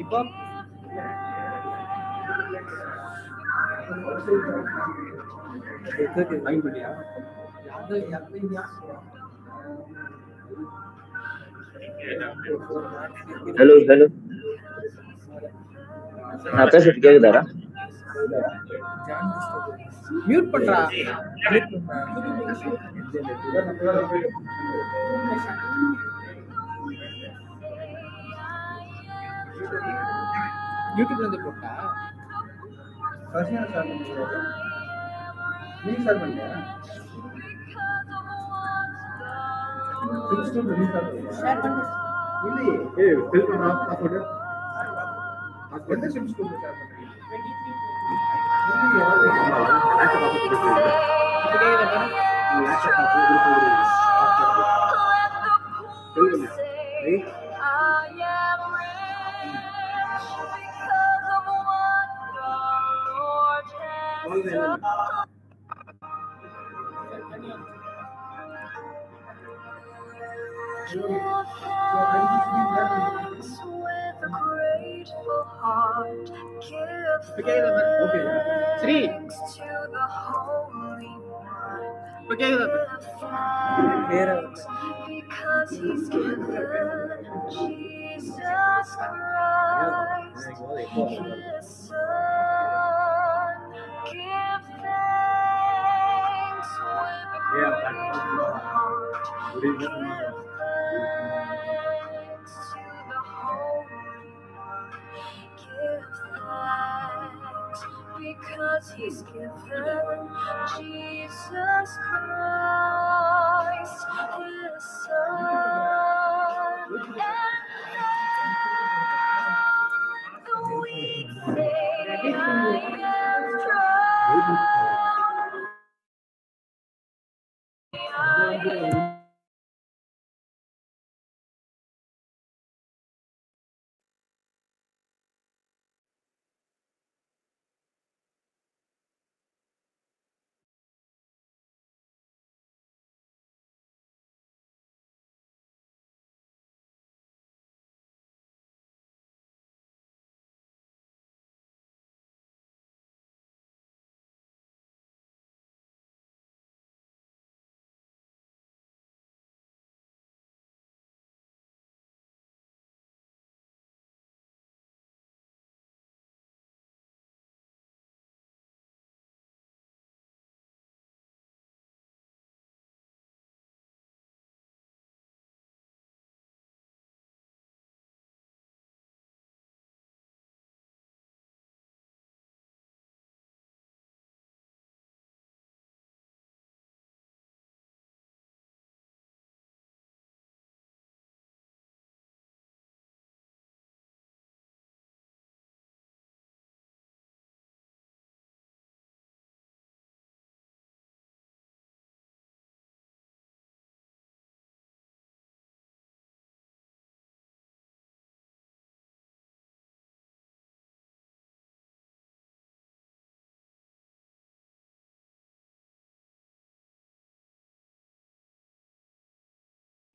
இப்போ Hello, hello. நான் பேசுறது கேக்குதாடா? மியூட் பண்றா. யூடியூப்ல இருந்து போட்டா இப்போ கேக்குதா பாரு. இப்போ கேக்குதா பாரு. ஸ்ரீ இப்போ கேக்குதா பாரு. வேற Because he's given Jesus Christ, his son. Give thanks with a grateful heart. Give thanks to the Holy One. Give thanks because he's given Jesus Christ, his son. And the weak say, I am strong. I am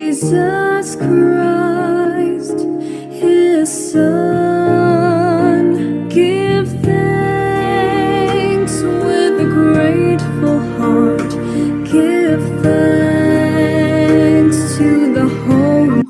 Jesus Christ, his son. Give thanks with a grateful heart. Give thanks to the Holy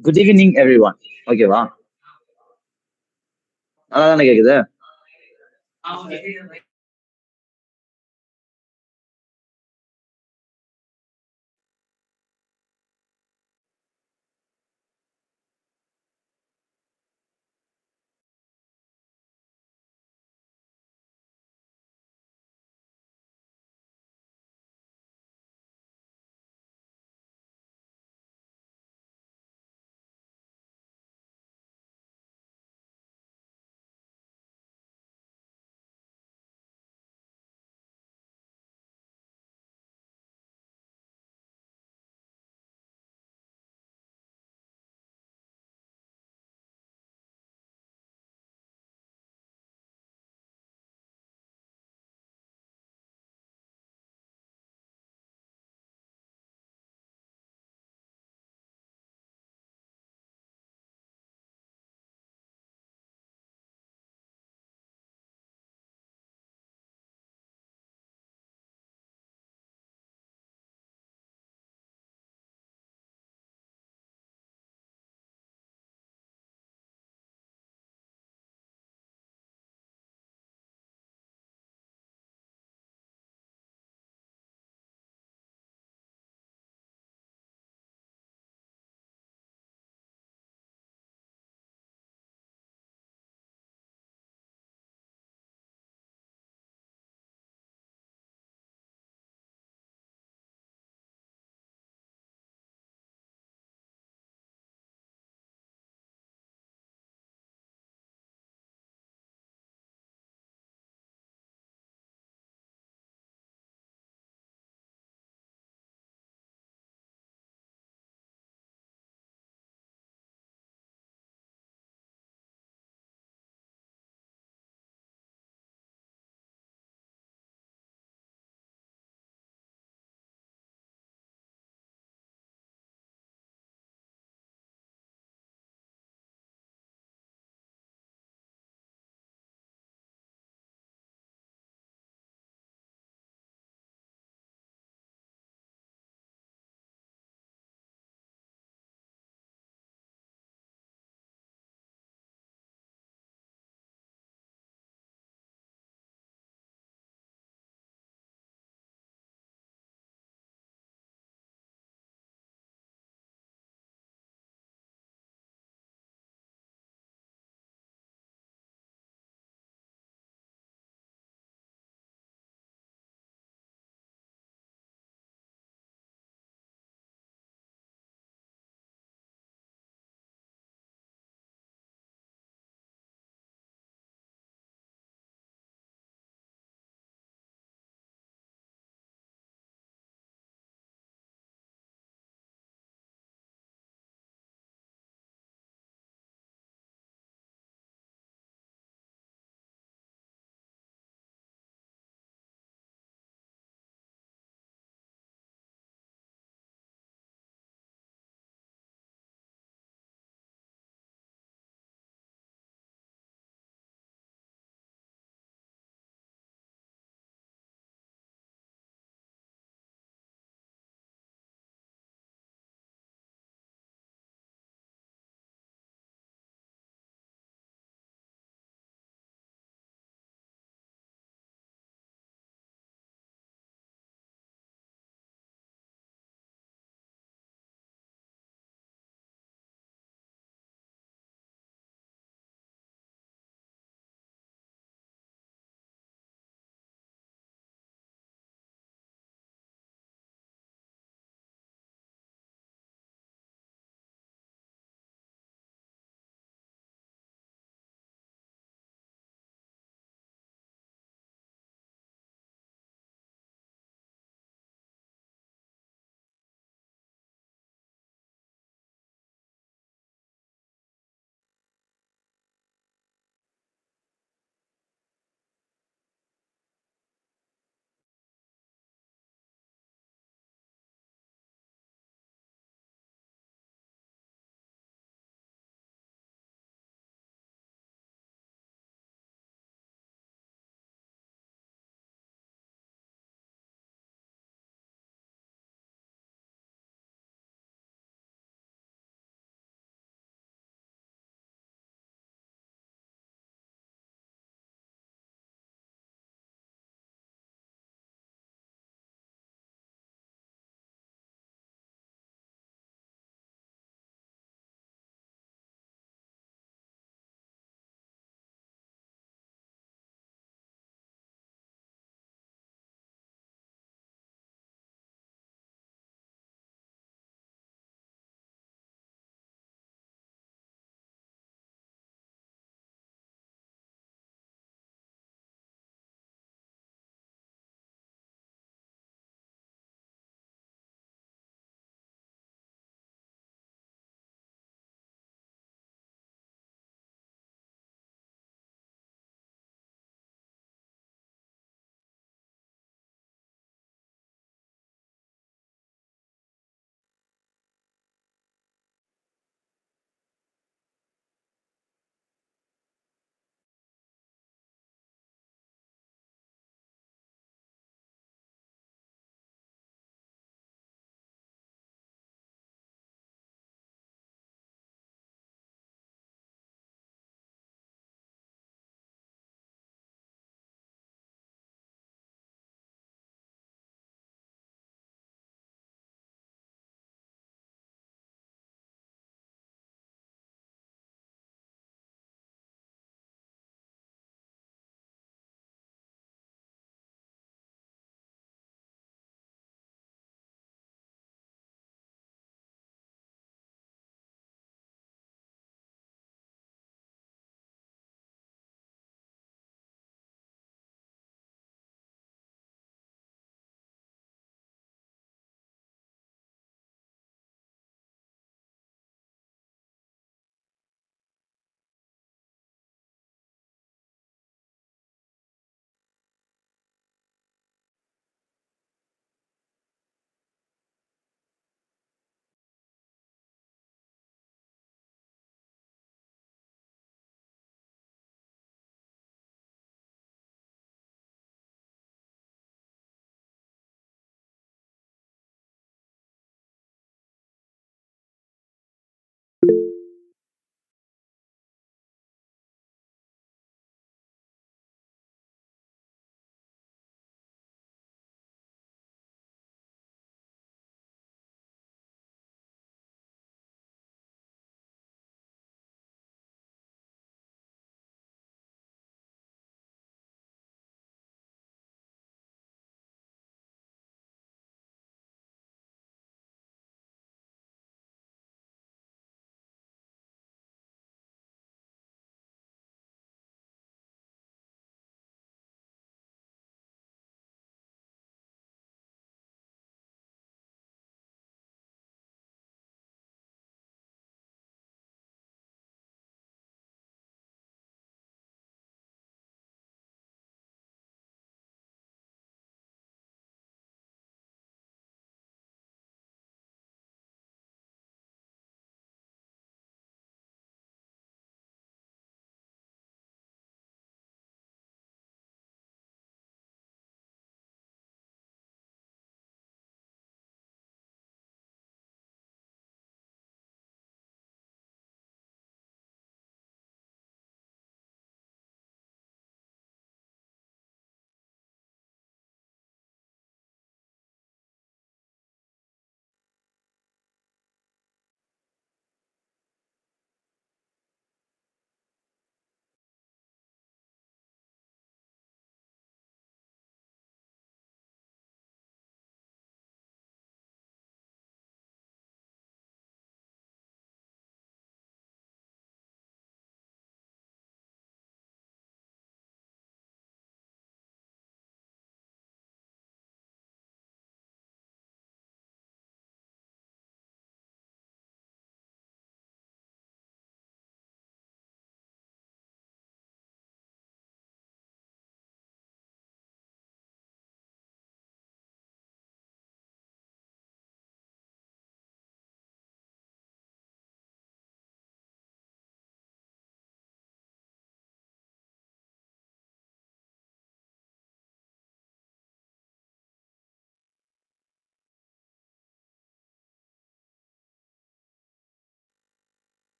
good evening every one. ஓகேவா? நல்லா தானே கேக்குது?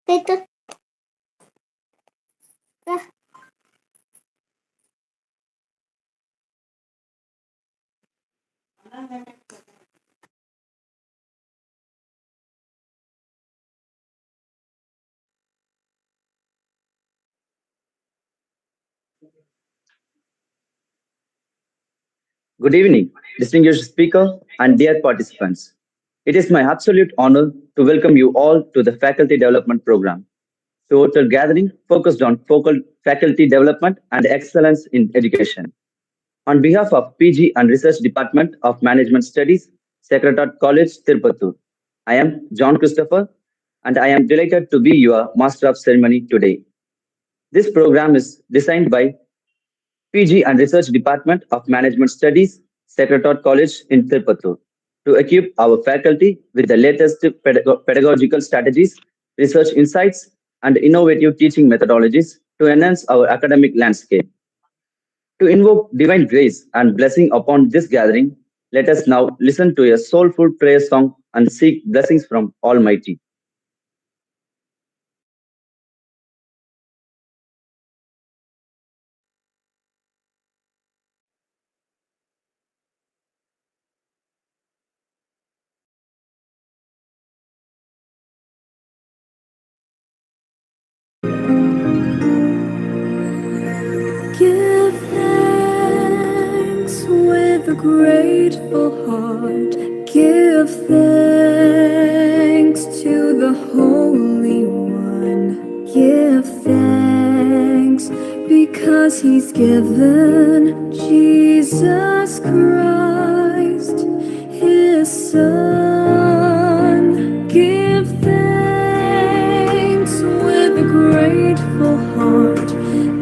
Peter. Good evening, distinguished speaker and dear participants. It is my absolute honor to welcome you all to the Faculty Development Program, total gathering focused on focal faculty development and excellence in education. On behalf of PG and Research Department of Management Studies, Secretariat College, Tirupattur, I am John Christopher and I am delighted to be your Master of Ceremony today. This program is designed by PG and Research Department of Management Studies, Secretariat College in Tirupattur, to equip our faculty with the latest pedagogical strategies, research insights, and innovative teaching methodologies to enhance our academic landscape. To invoke divine grace and blessing upon this gathering, let us now listen to a soulful prayer song and seek blessings from Almighty. Give thanks with a grateful heart. Give thanks to the Holy One. Give thanks because He's given Jesus Christ, His Son. Give thanks with a grateful heart.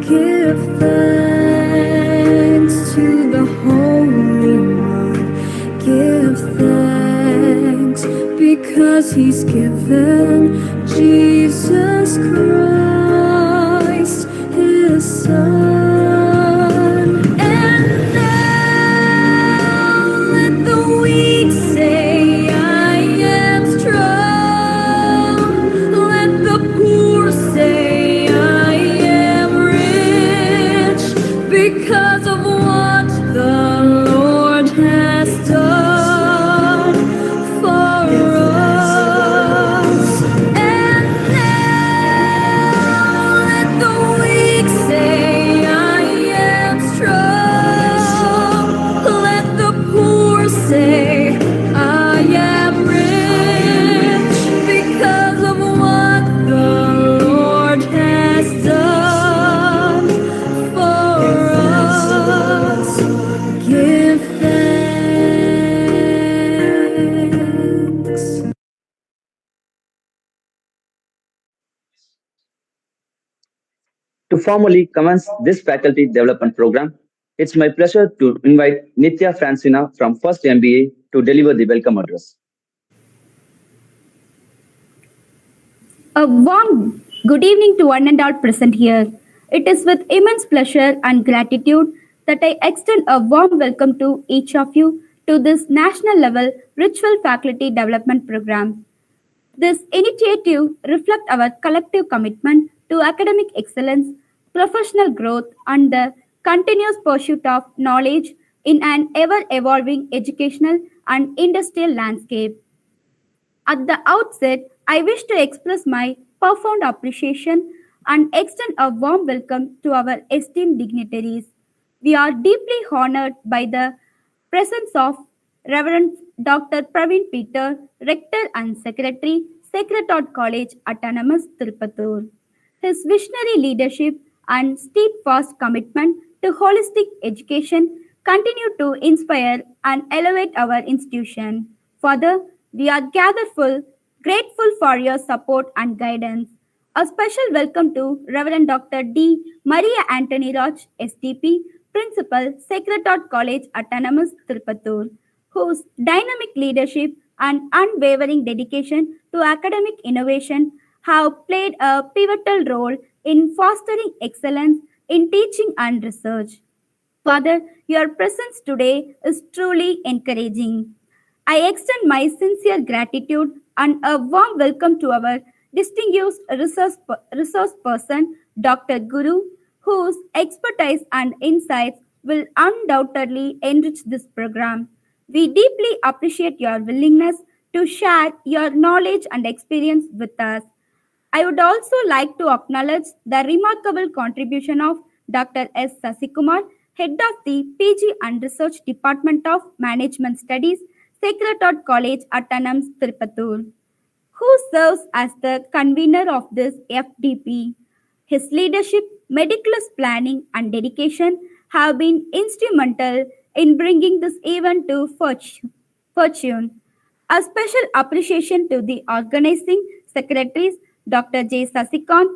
Give thanks to the Holy One. Give thanks because He's given Jesus Christ, His Son. And now let the weak say, I am strong. Let the poor say, I am rich because of what the Lord has done for us. And now let the weak say, I am strong. Let the poor say, I am rich because of what the Lord has done for us. Give thanks. To formally commence this faculty development program, it's my pleasure to invite Nitya Francina from First MBA to deliver the welcome address. A warm good evening to one and all present here. It is with immense pleasure and gratitude that I extend a warm welcome to each of you to this national level ritual faculty development program. This initiative reflects our collective commitment to academic excellence, professional growth, and the continuous pursuit of knowledge in an ever evolving educational and industrial landscape. At the outset, I wish to express my profound appreciation and extend a warm welcome to our esteemed dignitaries. We are deeply honored by the presence of Reverend Dr. Praveen Peter, Rector and Secretary, Secretariat College, Autonomous, Tirupattur. His visionary leadership and steadfast commitment to holistic education continue to inspire and elevate our institution. Further, we are grateful for your support and guidance. A special welcome to Reverend Dr. D. Maria Anthony Roch, STP, Principal, Secretariat College, Autonomous, Tirupattur, whose dynamic leadership and unwavering dedication to academic innovation have played a pivotal role in fostering excellence in teaching and research. Father, your presence today is truly encouraging. I extend my sincere gratitude and a warm welcome to our distinguished resource person, Dr. Guru, whose expertise and insights will undoubtedly enrich this program. We deeply appreciate your willingness to share your knowledge and experience with us. I would also like to acknowledge the remarkable contribution of Dr. S. Sasikumar, Head of the PG and Research Department of Management Studies, Sacred Heart College, Autonomous, Tirupattur, who serves as the convener of this FDP. His leadership, meticulous planning, and dedication have been instrumental in bringing this event to fortune. A special appreciation to the organizing secretaries, Dr. J. Sasikant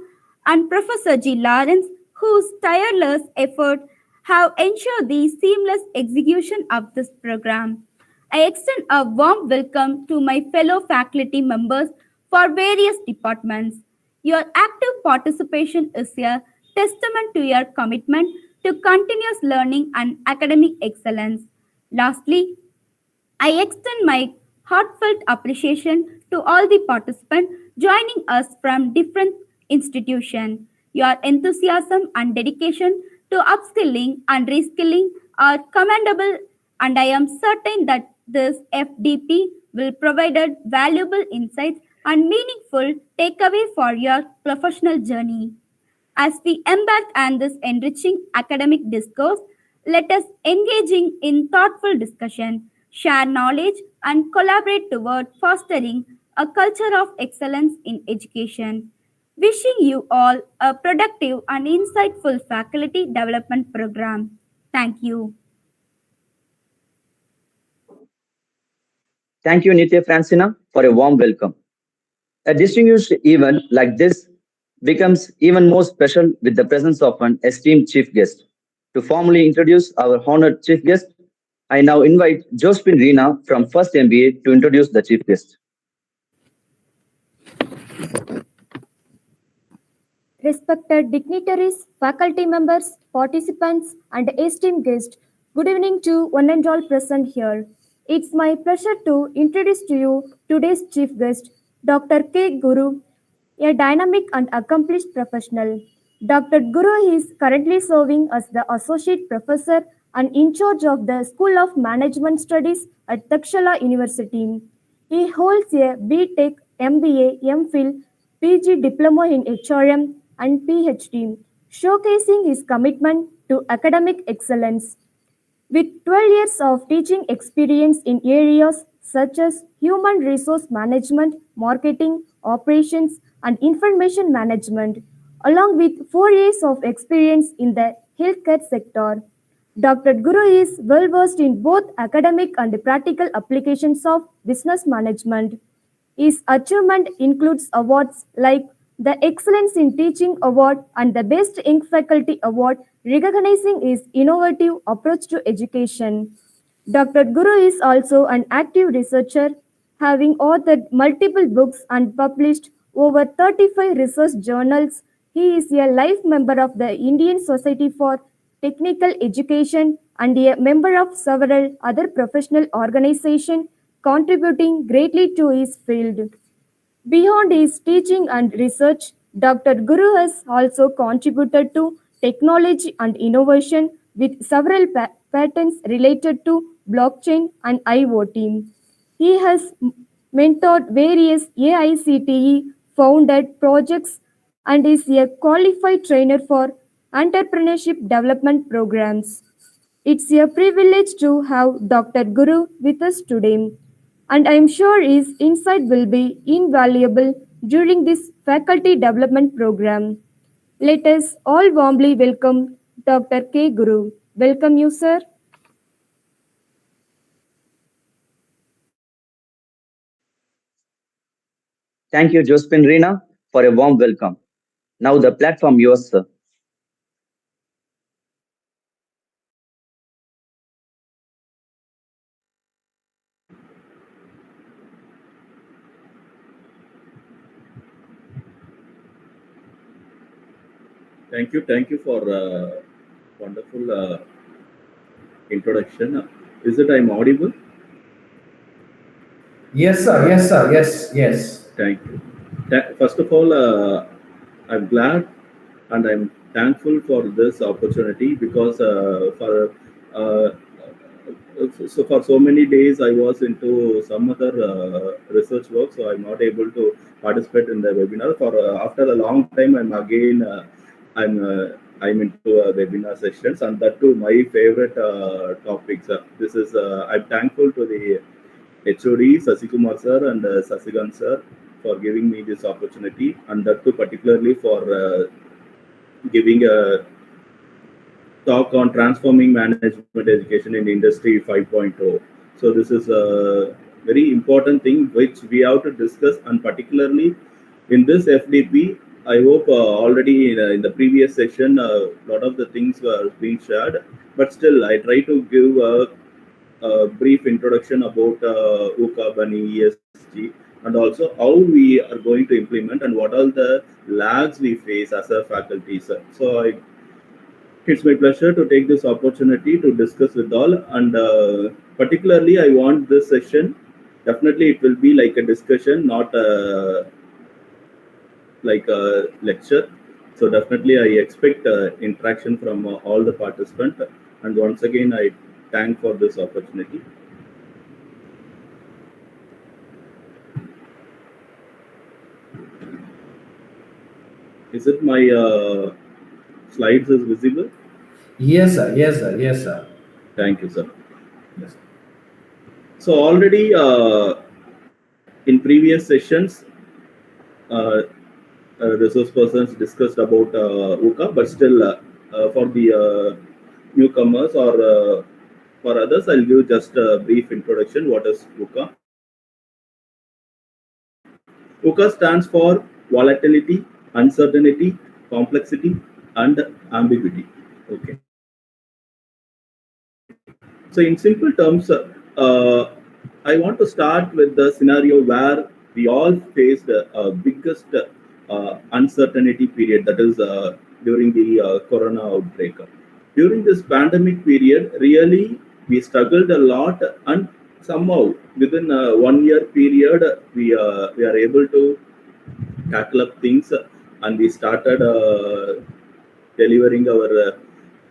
and Professor G. Lawrence, whose tireless effort have ensured the seamless execution of this program. I extend a warm welcome to my fellow faculty members for various departments. Your active participation is a testament to your commitment to continuous learning and academic excellence. Lastly, I extend my heartfelt appreciation to all the participants joining us from different institutions. Your enthusiasm and dedication to upskilling and reskilling are commendable, and I am certain that this FDP will provide valuable insights and meaningful takeaway for your professional journey. As we embark on this enriching academic discourse, let us engaging in thoughtful discussion, share knowledge, and collaborate toward fostering a culture of excellence in education. Wishing you all a productive and insightful faculty development program. Thank you. Thank you, Nitya Francina, for a warm welcome. A distinguished event like this becomes even more special with the presence of an esteemed chief guest. To formally introduce our honored chief guest, I now invite Josephine Reena from First MBA to introduce the chief guest. Respected dignitaries, faculty members, participants, and esteemed guests, good evening to one and all present here. It's my pleasure to introduce to you today's chief guest, Dr. K. Guru, a dynamic and accomplished professional. Dr. Guru is currently serving as the Associate Professor and in charge of the School of Management Studies at Takshala University. He holds a B.Tech, MBA, MPhil, PG Diploma in HRM, and PhD, showcasing his commitment to academic excellence. With 12 years of teaching experience in areas such as human resource management, marketing, operations, and information management, along with 4 years of experience in the healthcare sector, Dr. Guru is well versed in both academic and practical applications of business management. His achievement includes awards like the Excellence in Teaching Award and the Best Young Faculty Award, recognizing his innovative approach to education. Dr. Guru is also an active researcher, having authored multiple books and published over 35 research journals. He is a life member of the Indian Society for Technical Education and a member of several other professional organizations, contributing greatly to his field. Beyond his teaching and research, Dr. Guru has also contributed to technology and innovation with several patents related to blockchain and IoT. He has mentored various AICTE founded projects and is a qualified trainer for entrepreneurship development programs. It's a privilege to have Dr. Guru with us today, and I'm sure his insight will be invaluable during this faculty development program. Let us all warmly welcome Dr. K. Guru. Welcome you, sir. Thank you, Josephine Reena, for a warm welcome. Now the platform yours, sir. Thank you for wonderful introduction. Is it I'm audible? Yes, sir. Yes, sir. Yes, yes. Thank you. First of all, I'm glad and I'm thankful for this opportunity because uh, for so many days I was into some other research work, so I'm not able to participate in the webinar. For after a long time, I'm into webinar sessions, and that too my favorite topics. I'm thankful to the HOD Sasikumar sir and Sasigan sir for giving me this opportunity, and that too particularly for giving a talk on transforming management education in Industry 5.0. So this is a very important thing which we have to discuss, and particularly in this FDP, I hope already in the previous session a lot of the things were being shared, but still I try to give a brief introduction about UCAB and ESG, and also how we are going to implement and what are the lags we face as a faculty. So it's my pleasure to take this opportunity to discuss with all, and particularly, I want this session. Definitely, it will be like a discussion, not like a lecture. So definitely, I expect interaction from all the participants. And once again, I thank for this opportunity. Is it my slides is visible? Yes, sir. Yes, sir. Yes, sir. Thank you, sir. Yes. So already in previous sessions, uh, resource persons discussed about UCA, but still for the newcomers or for others, I'll give just a brief introduction. What is UCA? UCA stands for volatility, uncertainty, complexity, and ambiguity. Okay. So in simple terms, I want to start with the scenario where we all faced biggest uncertainty period, that is during the corona outbreak. During this pandemic period, really we struggled a lot, and somehow within a 1 year period, we are able to tackle up things, and we started delivering our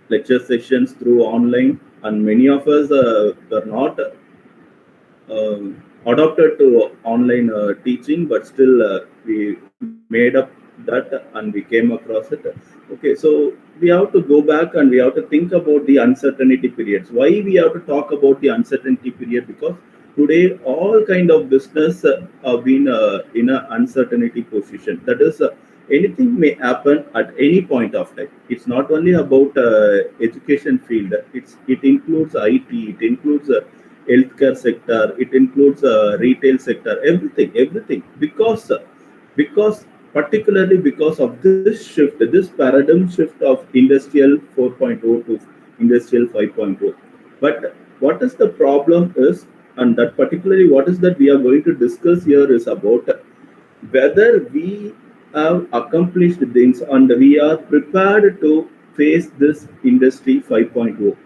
lecture sessions through online, and many of us were not adopted to online teaching, but still we made up that and we came across it. Okay, so we have to go back and we have to think about the uncertainty periods. Why we have to talk about the uncertainty period? Because today all kind of business have been in an uncertainty position. That is, anything may happen at any point of time. It's not only about education field. It includes IT. It includes healthcare sector. It includes retail sector. Everything. Because particularly because of this shift, this paradigm shift of industrial 4.0 to industrial 5.0. But what is the problem is, and that particularly what is that we are going to discuss here is about whether we have accomplished things and we are prepared to face this industry 5.0.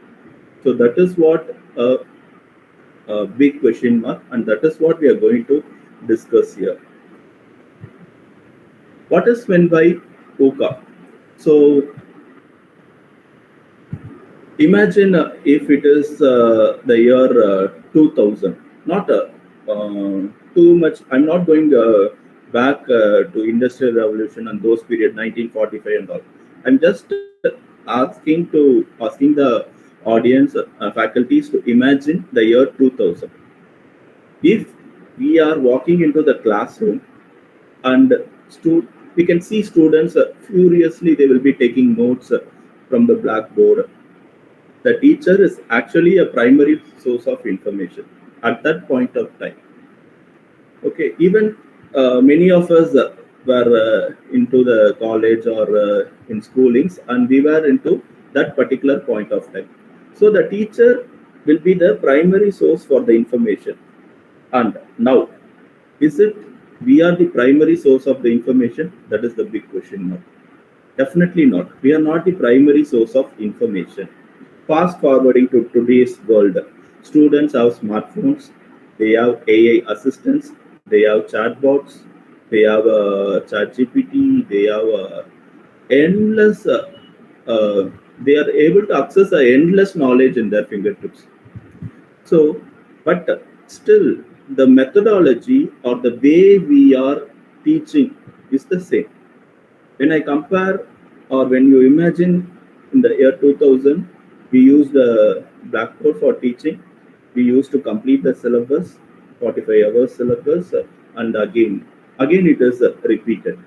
So that is what a big question mark, and that is what we are going to discuss here. What is meant by OCA? So imagine if it is the year 2000, not too much. I'm not going back to industrial revolution and those period 1945 and all. I'm just asking the audience, faculties to imagine the year 2000. If we are walking into the classroom and we can see students furiously they will be taking notes from the blackboard. The teacher is actually a primary source of information at that point of time. Okay, even many of us were into the college or in schoolings, and we were into that particular point of time. So the teacher will be the primary source for the information. And now, is it we are the primary source of the information? That is the big question now. Definitely not. We are not the primary source of information. Fast forwarding to today's world, students have smartphones, they have AI assistants, they have chatbots, they have ChatGPT, they have endless, they are able to access endless knowledge in their fingertips. So, but still, the methodology or the way we are teaching is the same. When I compare, or when you imagine in the year 2000, we used the blackboard for teaching. We used to complete the syllabus, 45 hours syllabus, and again it is repeated.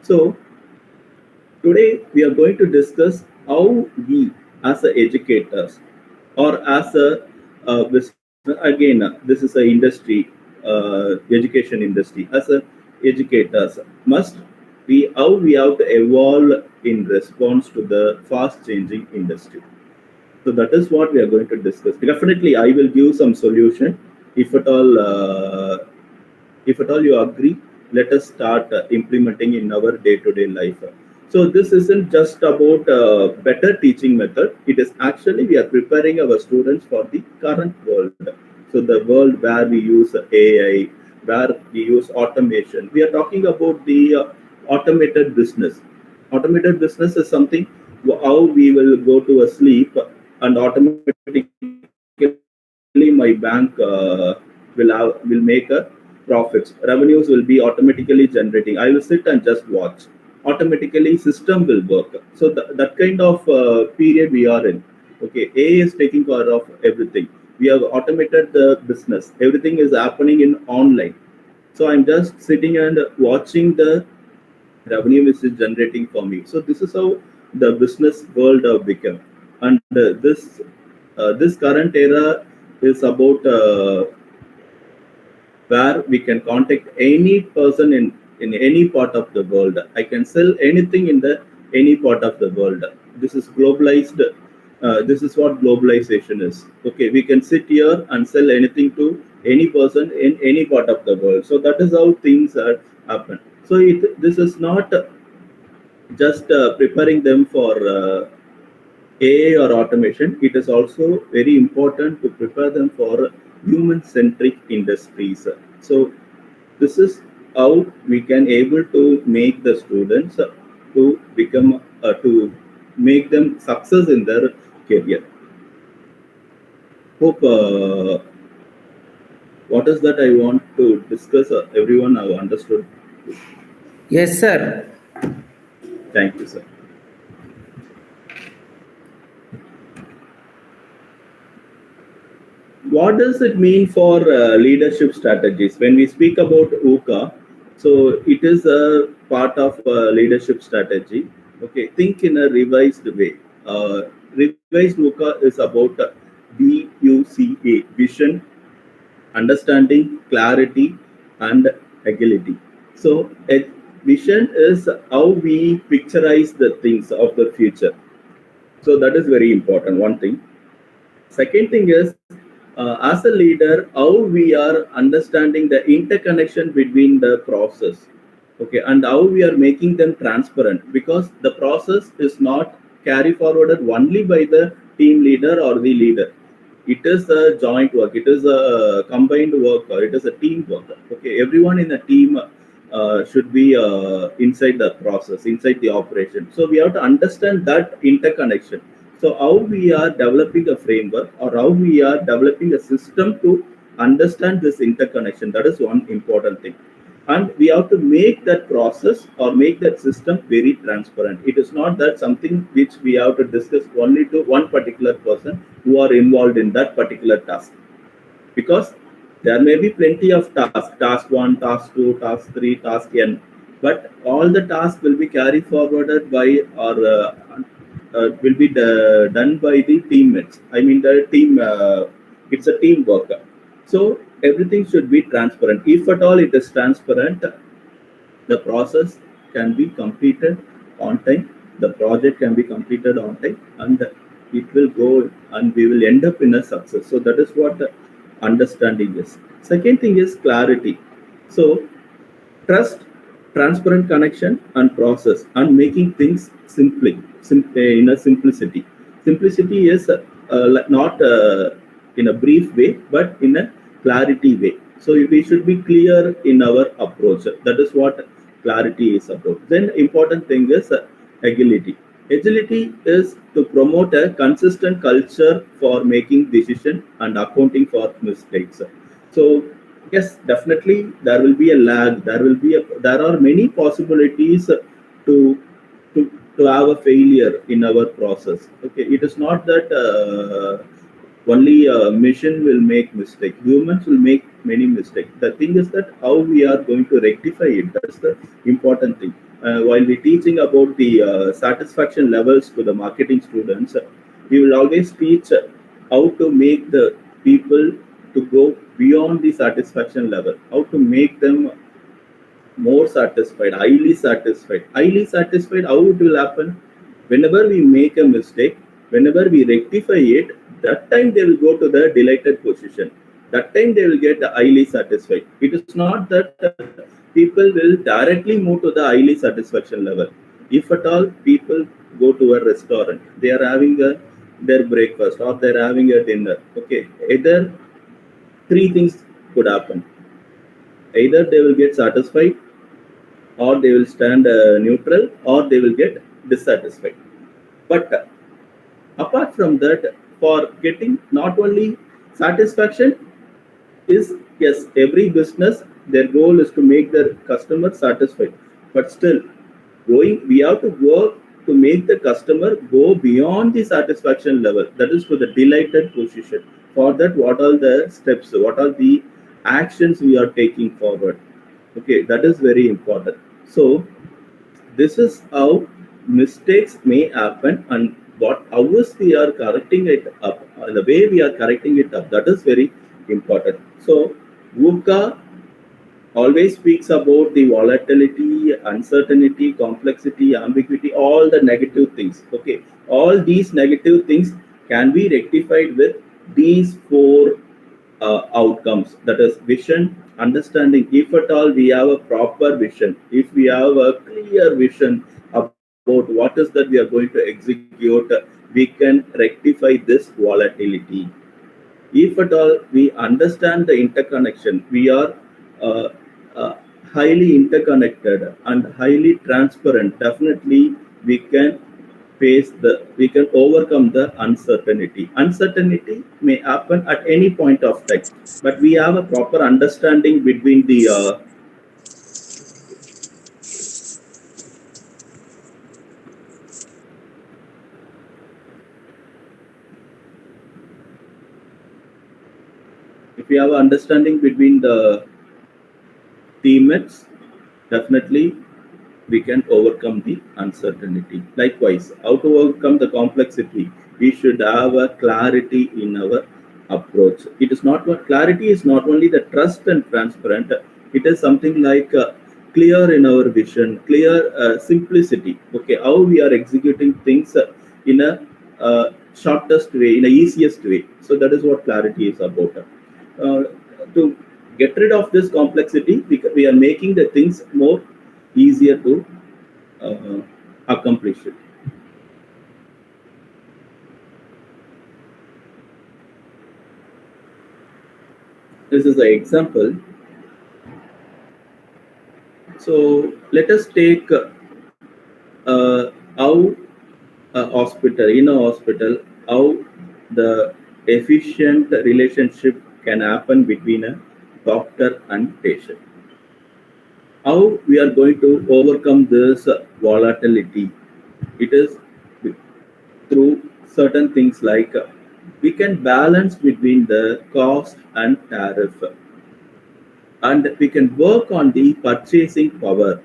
So today we are going to discuss how we as a educators or as a again this is a industry, education industry, as a educators must be how we have to evolve in response to the fast changing industry. So that is what we are going to discuss. Definitely I will give some solution if at all, if at all you agree. Let us start implementing in our day-to-day life. So this isn't just about better teaching method. It is actually we are preparing our students for the current world. So the world where we use AI, where we use automation. We are talking about the automated business. Automated business is something how we will go to a sleep and automatically my bank will make a profits. Revenues will be automatically generating. I will sit and just watch. Automatically, system will work. So that kind of period we are in. Okay, AI is taking care of everything. We have automated the business. Everything is happening in online. So I'm just sitting and watching the revenue which is generating for me. So this is how the business world have become. And this current era is about where we can contact any person in any part of the world. I can sell anything in the any part of the world. This is globalized. This is what globalization is. Okay, we can sit here and sell anything to any person in any part of the world. So that is how things happen. So this is not just preparing them for AI or automation. It is also very important to prepare them for human-centric industries. So this is how we can able to make the students to become to make them success in their career. Hope what is that I want to discuss. Everyone have understood. Yes, sir. Thank you, sir. What does it mean for leadership strategies? When we speak about UCA, so it is a part of leadership strategy. Okay, think in a revised way. Revised UCA is about VUCA, vision, understanding, clarity, and agility. So a vision is how we picturize the things of the future. So that is very important. One thing. Second thing is, as a leader, how we are understanding the interconnection between the process, okay, and how we are making them transparent, because the process is not carry forwarded only by the team leader or the leader. It is a joint work. It is a combined work, or it is a team work. Okay, everyone in the team should be inside the process, inside the operation. So we have to understand that interconnection. So how we are developing a framework, or how we are developing a system to understand this interconnection, that is one important thing. And we have to make that process or make that system very transparent. It is not that something which we have to discuss only to one particular person who are involved in that particular task, because there may be plenty of tasks, task 1, task 2, task 3, task n, but all the tasks will be carried forwarded by, or will be done by the teammates. I mean the team, it's a teamwork. So everything should be transparent. If at all it is transparent, the process can be completed on time, the project can be completed on time, and it will go and we will end up in a success. So that is what the understanding is. Second thing is clarity. So trust, transparent connection, and process, and making things simply in a simplicity. Simplicity is not in a brief way, but in a clarity way. So we should be clear in our approach. That is what clarity is about. Then important thing is agility. Agility is to promote a consistent culture for making decision and accounting for mistakes. So yes, definitely there will be a lag. There are many possibilities to to have a failure in our process. Okay, it is not that only a machine will make mistake. Humans will make many mistakes. The thing is that how we are going to rectify it. That's the important thing. While we teaching about the satisfaction levels to the marketing students, we will always teach how to make the people to go beyond the satisfaction level. How to make them more satisfied, highly satisfied. Highly satisfied, how it will happen? Whenever we make a mistake, whenever we rectify it, that time they will go to the delighted position. That time they will get highly satisfied. It is not that people will directly move to the highly satisfaction level. If at all people go to a restaurant, they are having their breakfast or they're having a dinner. Okay, either three things could happen. Either they will get satisfied, or they will stand neutral, or they will get dissatisfied. But apart from that, for getting not only satisfaction is, yes, every business their goal is to make their customer satisfied, but still we have to work to make the customer go beyond the satisfaction level, that is to the delighted position. For that, what are the steps, what are the actions we are taking forward? Okay, that is very important. So this is how mistakes may happen, and what how is we are correcting it up, the way we are correcting it up, that is very important. So VUCA always speaks about the volatility, uncertainty, complexity, ambiguity, all the negative things. Okay, all these negative things can be rectified with these four outcomes, that is vision, understanding. If at all we have a proper vision, if we have a clear vision about what is that we are going to execute, we can rectify this volatility. If at all we understand the interconnection, we are uh, uh, highly interconnected and highly transparent, definitely we can we can overcome the uncertainty. Uncertainty may happen at any point of time, but we have a proper understanding between the if we have an understanding between the teammates, definitely we can overcome the uncertainty. Likewise, how to overcome the complexity? We should have a clarity in our approach. It is not what clarity is not only the trust and transparent. It is something like clear in our vision, clear simplicity. Okay, how we are executing things in a shortest way, in a easiest way. So that is what clarity is about. To get rid of this complexity, we are making the things more easier to uh, accomplish it. This is an example. So let us take how a hospital, in a hospital, how the efficient relationship can happen between a doctor and patient. How we are going to overcome this volatility? It is through certain things like we can balance between the cost and tariff, and we can work on the purchasing power.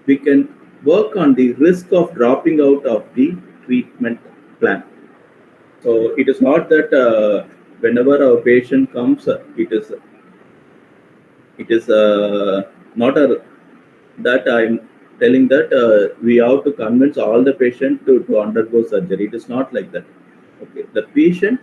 We can work on the risk of dropping out of the treatment plan. So it is not that whenever a patient comes, it is not a that I'm telling that we have to convince all the patient to undergo surgery. It is not like that. Okay, the patient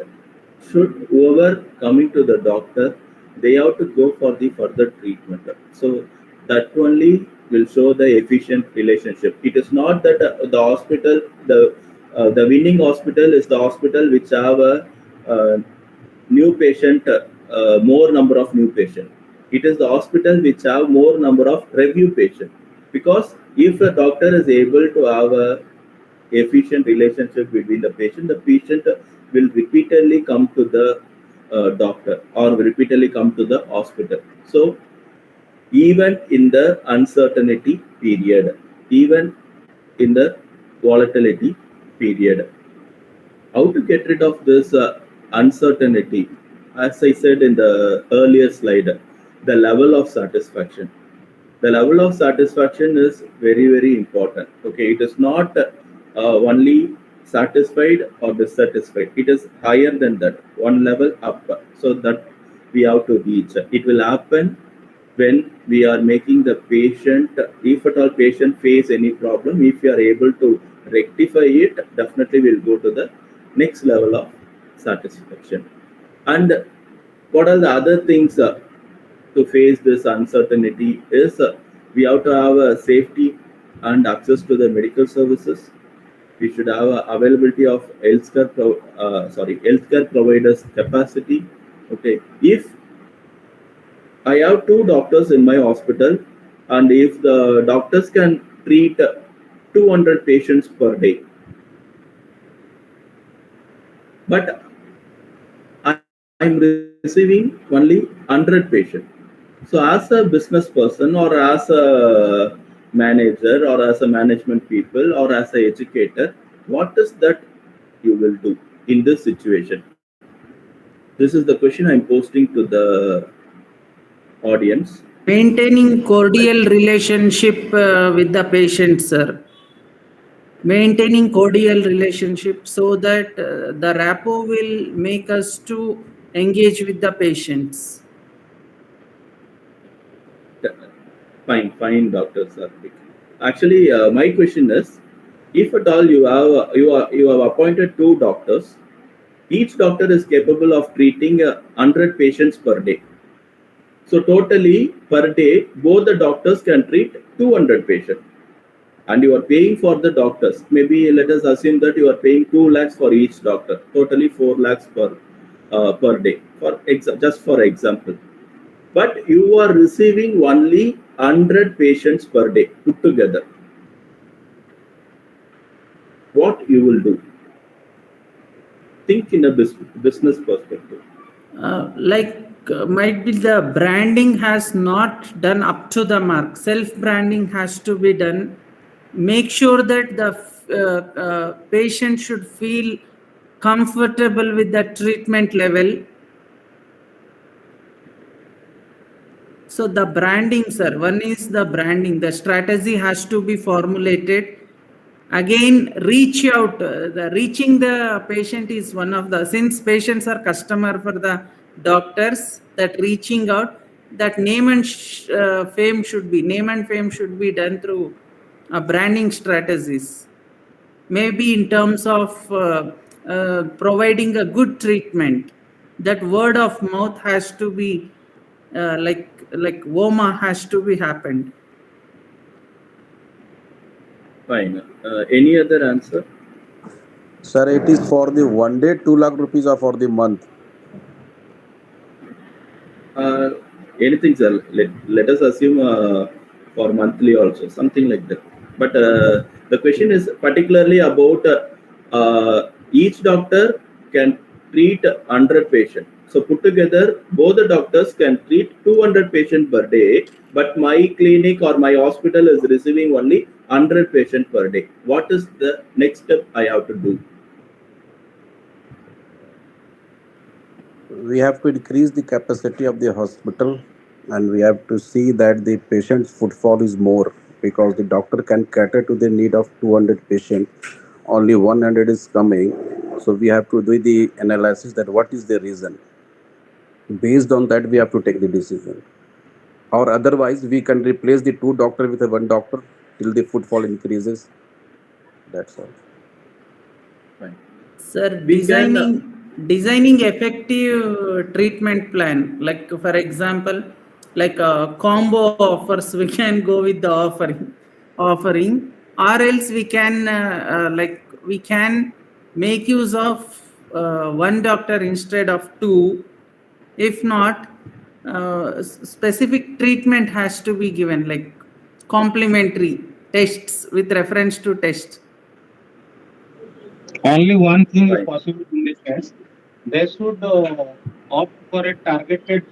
should, whoever coming to the doctor, they have to go for the further treatment. So that only will show the efficient relationship. It is not that the hospital, the winning hospital is the hospital which have a new patient more number of new patients. It is the hospital which have more number of review patients. Because if a doctor is able to have a efficient relationship between the patient will repeatedly come to the doctor or repeatedly come to the hospital. So even in the uncertainty period, even in the volatility period, how to get rid of this uncertainty? As I said in the earlier slide, the level of satisfaction. The level of satisfaction is very, very important. Okay, it is not only satisfied or dissatisfied. It is higher than that, one level up. So that we have to reach. It will happen when we are making the patient, if at all patient face any problem, if we are able to rectify it, definitely we'll go to the next level of satisfaction. And what are the other things to face this uncertainty is we have to have safety and access to the medical services. We should have availability of healthcare providers capacity. Okay, if I have 2 doctors in my hospital, and if the doctors can treat 200 patients per day, but I'm receiving only 100 patients. So as a business person or as a manager or as a management people or as an educator, what is that you will do in this situation? This is the question I'm posting to the audience. Maintaining cordial relationship with the patient, sir. Maintaining cordial relationship so that the rapport will make us to engage with the patients. Fine, Dr. Sarthik. Actually, my question is, if at all you have appointed 2 doctors, each doctor is capable of treating 100 patients per day. So totally per day, both the doctors can treat 200 patients. And you are paying for the doctors. Maybe let us assume that you are paying 2 lakhs for each doctor, totally 4 lakhs per day, just for example. But you are receiving only 100 patients per day put together. What you will do? Think in a business perspective. Might be the branding has not done up to the mark. Self-branding has to be done. Make sure that the patient should feel comfortable with the treatment level. So the branding, sir, one is the branding. The strategy has to be formulated. Again, reach out. Reaching the patient is one of the, since patients are customer for the doctors, that reaching out, that name and fame should be done through branding strategies. Maybe in terms of providing a good treatment, that word of mouth has to be like WOMA has to be happened. Fine. Any other answer? Sir, it is for the one day 2 lakh rupees or for the month? Anything, sir. Let us assume for monthly also, something like that. But the question is particularly about each doctor can treat 100 patients. So put together, both the doctors can treat 200 patients per day, but my clinic or my hospital is receiving only 100 patients per day. What is the next step I have to do? We have to increase the capacity of the hospital, and we have to see that the patient's footfall is more, because the doctor can cater to the need of 200 patients. Only 100 is coming. So we have to do the analysis that what is the reason. Based on that, we have to take the decision. Or otherwise, we can replace the 2 doctors with a 1 doctor till the footfall increases. That's all. Fine. Sir, designing effective treatment plan, like for example, like combo offers, we can go with the offering, or else we can make use of 1 doctor instead of 2, If not, specific treatment has to be given, like complementary tests with reference to tests. Only one thing is Right. possible in this case. They should opt for a targeted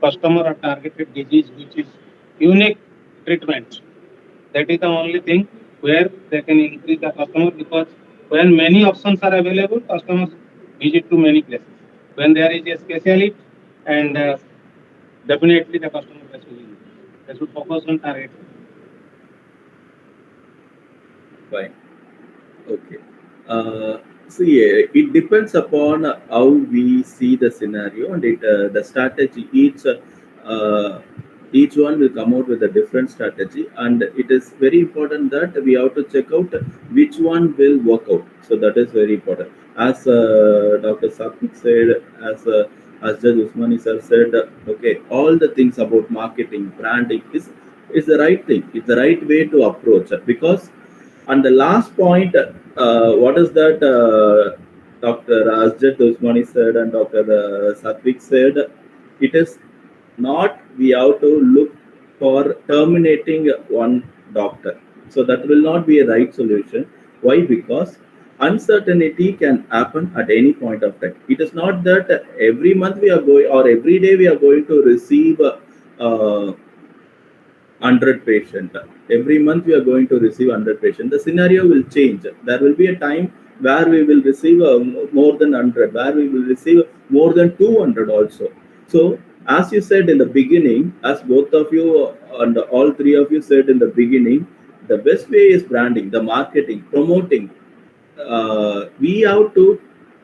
customer or targeted disease which is unique treatment. That is the only thing where they can increase the customer, because when many options are available, customers visit to many places. When there is a specialist, and definitely the customer base will increase. They should focus on target. Fine. Okay. See, it depends upon how we see the scenario, and the strategy. Each one will come out with a different strategy, and it is very important that we have to check out which one will work out. So that is very important. As Dr. Sapik said, as Judge Usmani sir said, okay, all the things about marketing, branding is the right thing. It's the right way to approach it, because and the last point, what is that Dr. Asjad Usmani said and Dr. Satvik said, it is not we have to look for terminating one doctor. So that will not be a right solution. Why? Because uncertainty can happen at any point of time. It is not that every month we are going or every day we are going to receive 100 patient. Every month we are going to receive 100 patient. The scenario will change. There will be a time where we will receive more than 100, where we will receive more than 200 also. So as you said in the beginning, as both of you and all three of you said in the beginning, the best way is branding, the marketing, promoting. We have to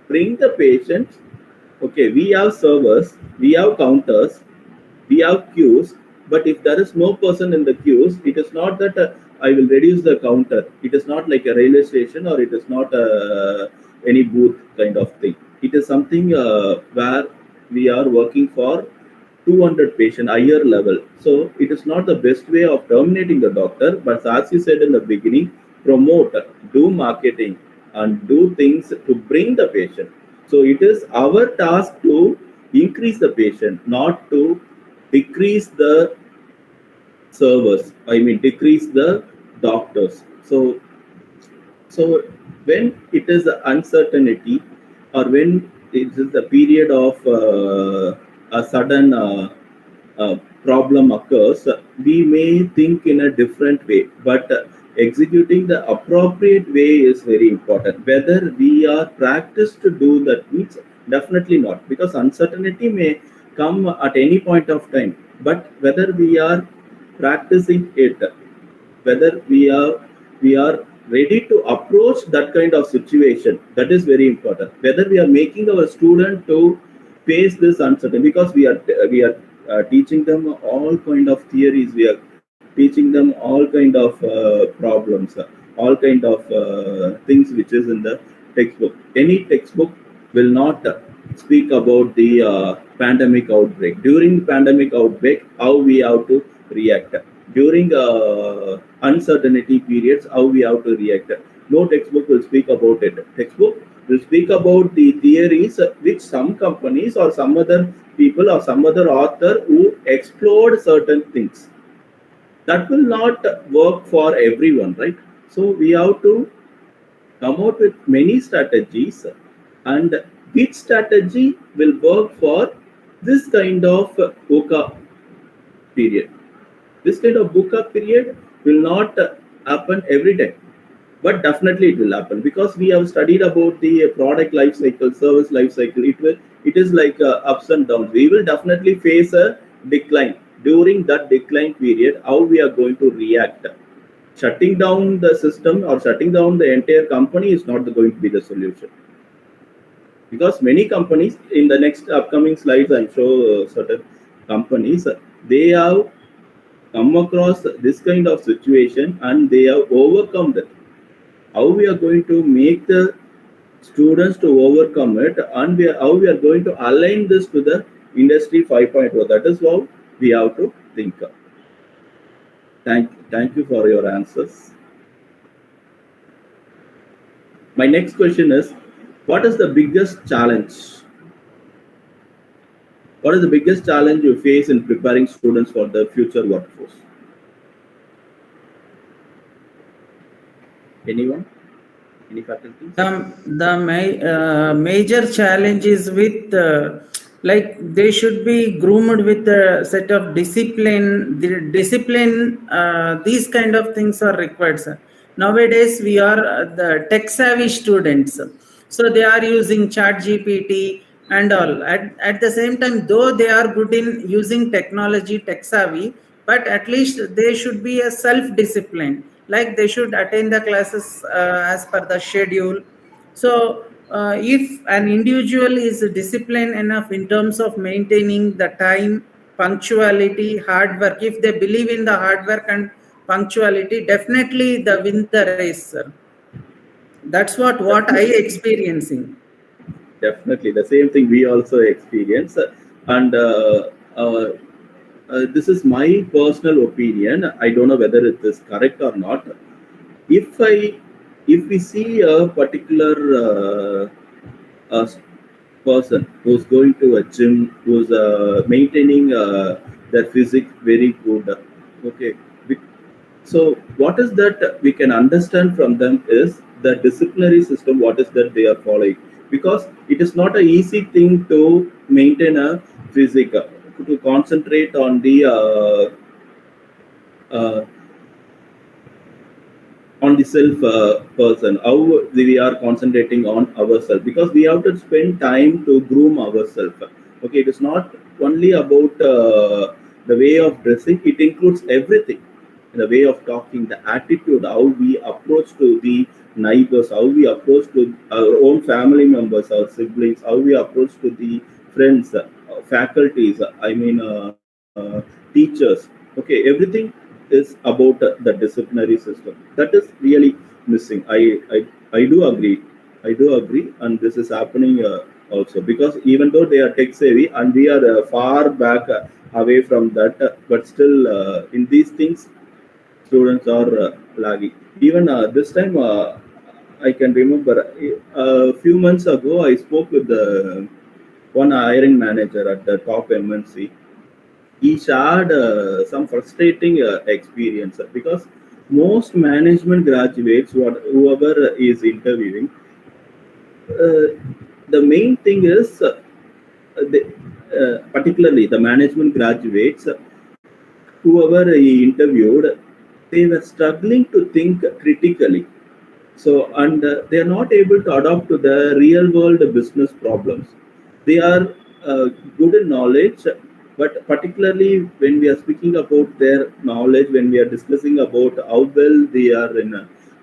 bring the patients. Okay, we have servers, we have counters, we have queues, but if there is no person in the queues, it is not that I will reduce the counter. It is not like a railway station, or it is not any booth kind of thing. It is something where we are working for 200 patient higher level. So it is not the best way of terminating the doctor, but as you said in the beginning, promote, do marketing, and do things to bring the patient. So it is our task to increase the patient, not to decrease the servers. I mean, decrease the doctors. So when it is uncertainty, or when it is the period of a sudden problem occurs, we may think in a different way, but executing the appropriate way is very important. Whether we are practiced to do that means definitely not, because uncertainty may come at any point of time, but whether we are practicing it, whether we are ready to approach that kind of situation, that is very important. Whether we are making our student to face this uncertainty, because we are teaching them all kind of theories, we are teaching them all kind of problems, all kind of things which is in the textbook. Any textbook will not speak about the pandemic outbreak. During pandemic outbreak, how we have to react. During uncertainty periods, how we have to react. No textbook will speak about it. Textbook will speak about the theories which some companies or some other people or some other author who explored certain things. That will not work for everyone, right? So we have to come out with many strategies, and which strategy will work for this kind of VUCA period. This kind of VUCA period will not happen every time, but definitely it will happen, because we have studied about the product life cycle, service life cycle. It is like ups and downs. We will definitely face a decline. During that decline period, how we are going to react? Shutting down the system or shutting down the entire company is not going to be the solution, because many companies, in the next upcoming slides I'm sure certain companies, they have come across this kind of situation and they have overcome that. How we are going to make the students to overcome it, and how we are going to align this to the industry 5.0, that is how we have to think. Thank you for your answers. My next question is, what is the biggest challenge? What is the biggest challenge you face in preparing students for the future workforce? Anyone? Any faculties? The major challenge is with like they should be groomed with a set of discipline. The discipline, these kind of things are required, sir. Nowadays, we are the tech savvy students, so they are using Chat GPT and all. At the same time, though they are good in using technology, tech savvy, but at least they should be a self discipline, like they should attend the classes as per the schedule. So if an individual is disciplined enough in terms of maintaining the time, punctuality, hard work, if they believe in the hard work and punctuality, definitely they win the race, sir. That's what I experiencing. Definitely, the same thing we also experience, and uh, this is my personal opinion. I don't know whether it is correct or not. If I, if we see a particular person who's going to a gym, who's maintaining their physique very good, okay. So what is that we can understand from them is the disciplinary system, what is that they are following. Because it is not an easy thing to maintain a physique, to concentrate uh, on the self person, how we are concentrating on ourselves, because we have to spend time to groom ourselves. Okay, it is not only about the way of dressing, it includes everything, the way of talking, the attitude, how we approach to the neighbors, how we approach to our own family members, our siblings, how we approach to the friends, faculties, teachers. Okay, everything is about the disciplinary system. That is really missing. I do agree. I do agree, and this is happening also, because even though they are tech savvy and we are far back away from that, but still in these things students are lagging. Even this time, I can remember a few months ago, I spoke with the one hiring manager at the top MNC. He shared some frustrating experience, because most management graduates, whoever is interviewing, uh, the main thing is, particularly the management graduates, whoever he interviewed, they were struggling to think critically. So, and they are not able to adapt to the real world business problems. They are good in knowledge, but particularly when we are speaking about their knowledge, when we are discussing about how well they are in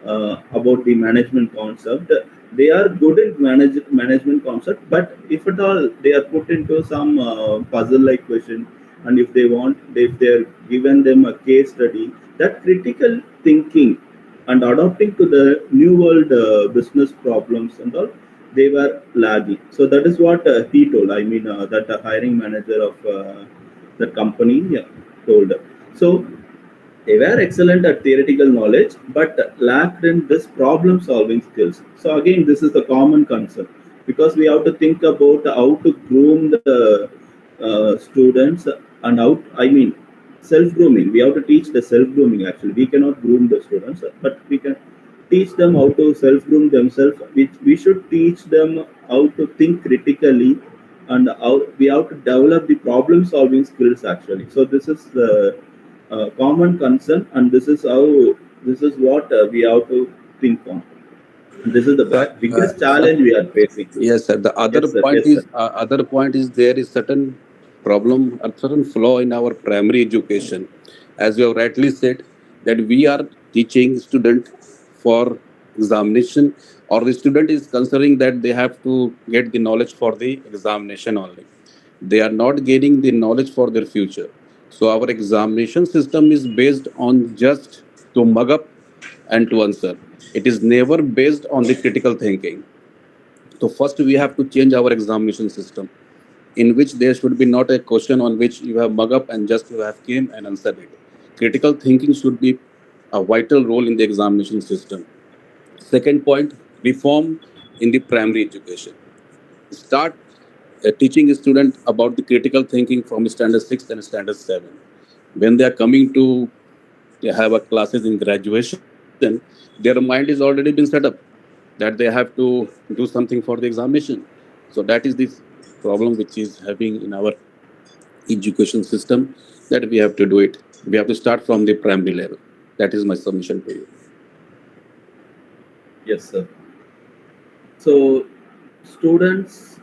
about the management concept, they are good in management concept. But if at all they are put into some puzzle-like question, and if they want, if they are given them a case study, that critical thinking and adapting to the new world business problems and all, they were lagging. So that is what he told. That hiring manager of the company, yeah, told. So they were excellent at theoretical knowledge, but lacked in this problem solving skills. So again, this is the common concern, because we have to think about how to groom the students, and how, self grooming. We have to teach the self grooming. Actually, we cannot groom the students, but we can teach them how to self groom themselves. We should teach them how to think critically, and how we have to develop the problem solving skills. Actually, so this is the common concern, and this is what we have to think on. And this is the Sir, biggest challenge we are facing. yes, sir. The other Yes, sir. point Yes, sir. is there is certain problem, a certain flaw in our primary education, as you have rightly said, that we are teaching student for examination, or the student is considering that they have to get the knowledge for the examination only. They are not gaining the knowledge for their future. So our examination system is based on just to mug up and to answer. It is never based on the critical thinking. So first we have to change our examination system, in which there should be not a question on which you have mug up and just you have came and answered it. Critical thinking should be a vital role in the examination system. Second point, reform in the primary education. Start teaching a student about the critical thinking from standard 6 and standard 7. When they are coming to have a classes in graduation, their mind is already been set up that they have to do something for the examination. So that is the problem which is having in our education system, that we have to do it. We have to start from the primary level. That is my submission to you. Yes, sir. So students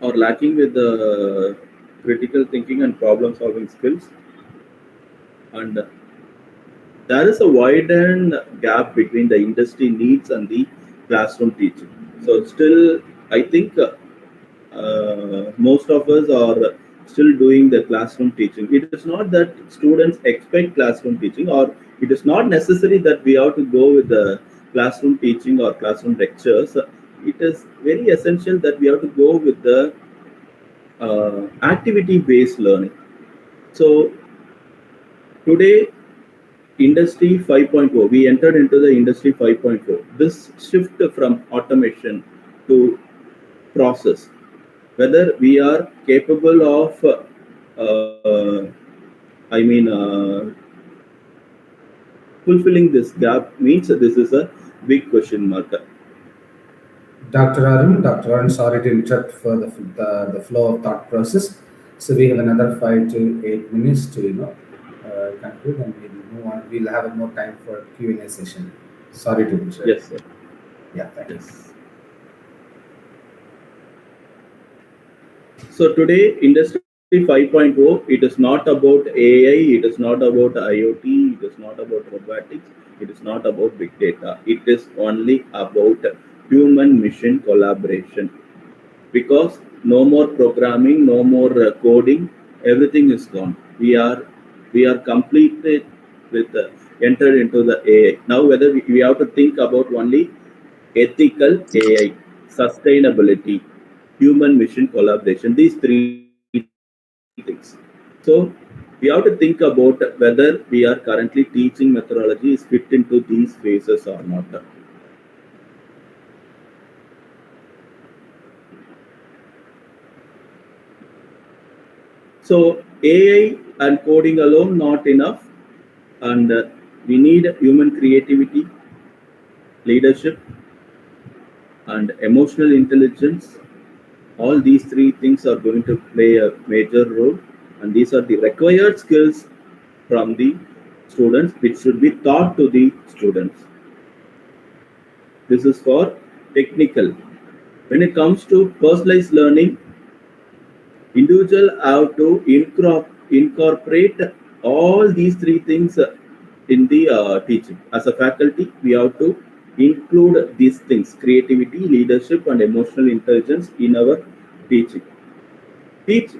are lacking with the critical thinking and problem solving skills, and there is a widened gap between the industry needs and the classroom teaching. So still, I think most of us are still doing the classroom teaching. It is not that students expect classroom teaching, or it is not necessary that we have to go with the classroom teaching or classroom lectures. It is very essential that we have to go with the activity based learning. So today, industry 5.0, we entered into the industry 5.0. This shift from automation to process, whether we are capable of I mean fulfilling this gap, means this is a big question mark. Dr. Arun, sorry to interrupt for the flow of thought process. So we have another 5 to 8 minutes to conclude, and we'll move on. We'll have more time for Q&A session. Sorry to interrupt. Yes, sir. Yeah, thank you. Yes. So today, industry 5.0, it is not about AI, it is not about IoT, it is not about robotics, it is not about big data. It is only about human machine collaboration. Because no more programming, no more coding, everything is gone. We are completed with entered into the AI. Now whether we have to think about only ethical AI, sustainability, human machine collaboration, these three things. So we have to think about whether we are currently teaching methodology is fit into these phases or not. So AI and coding alone not enough, and we need human creativity, leadership, and emotional intelligence. All these three things are going to play a major role, and these are the required skills from the students, which should be taught to the students. This is for technical. When it comes to personalized learning, individual have to incorporate all these three things in the teaching. As a faculty, we have to include these things: creativity, leadership, and emotional intelligence in our teaching. Teach,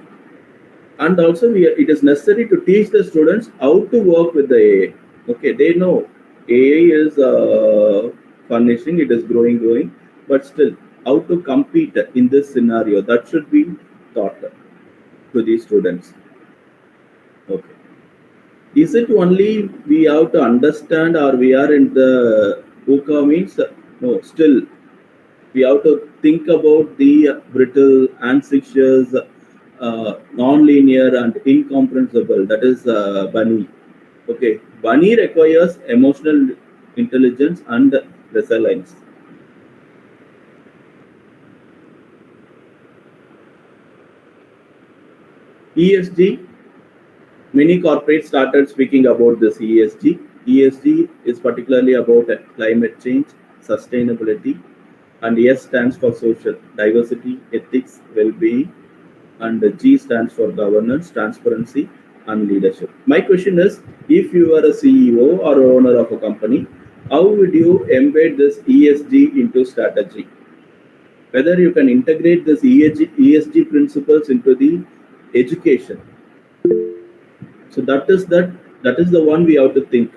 and also it is necessary to teach the students how to work with the AI. Okay, they know AI is furnishing, it is growing, but still, how to compete in this scenario, that should be taught to the students. Okay. Is it only we have to understand, or we are in the VUCA means? No, still we have to think about the brittle, anxious, non-linear, and incomprehensible. That is bunny. Okay, bunny requires emotional intelligence and resilience. ESG, many corporates started speaking about this ESG. ESG is particularly about climate change, sustainability, and S stands for social, diversity, ethics, well-being, and G stands for governance, transparency, and leadership. My question is, if you are a CEO or owner of a company, how would you embed this ESG into strategy? Whether you can integrate this ESG principles into the education. So that is the one we have to think.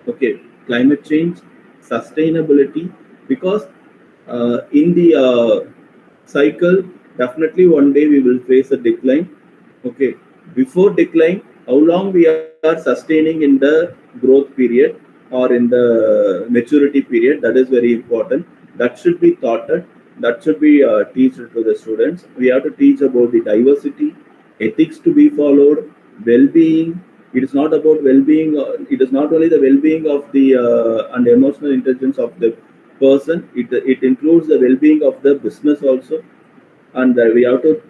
Okay, climate change, sustainability, because in the cycle, definitely one day we will face a decline. Okay, before decline, how long we are sustaining in the growth period or in the maturity period, that is very important. That should be thought. that should be taught to the students. We have to teach about the diversity, ethics to be followed, well-being. It is not about well-being. It is not only the well-being of the and emotional intelligence of the person. It includes the well-being of the business also, and we have to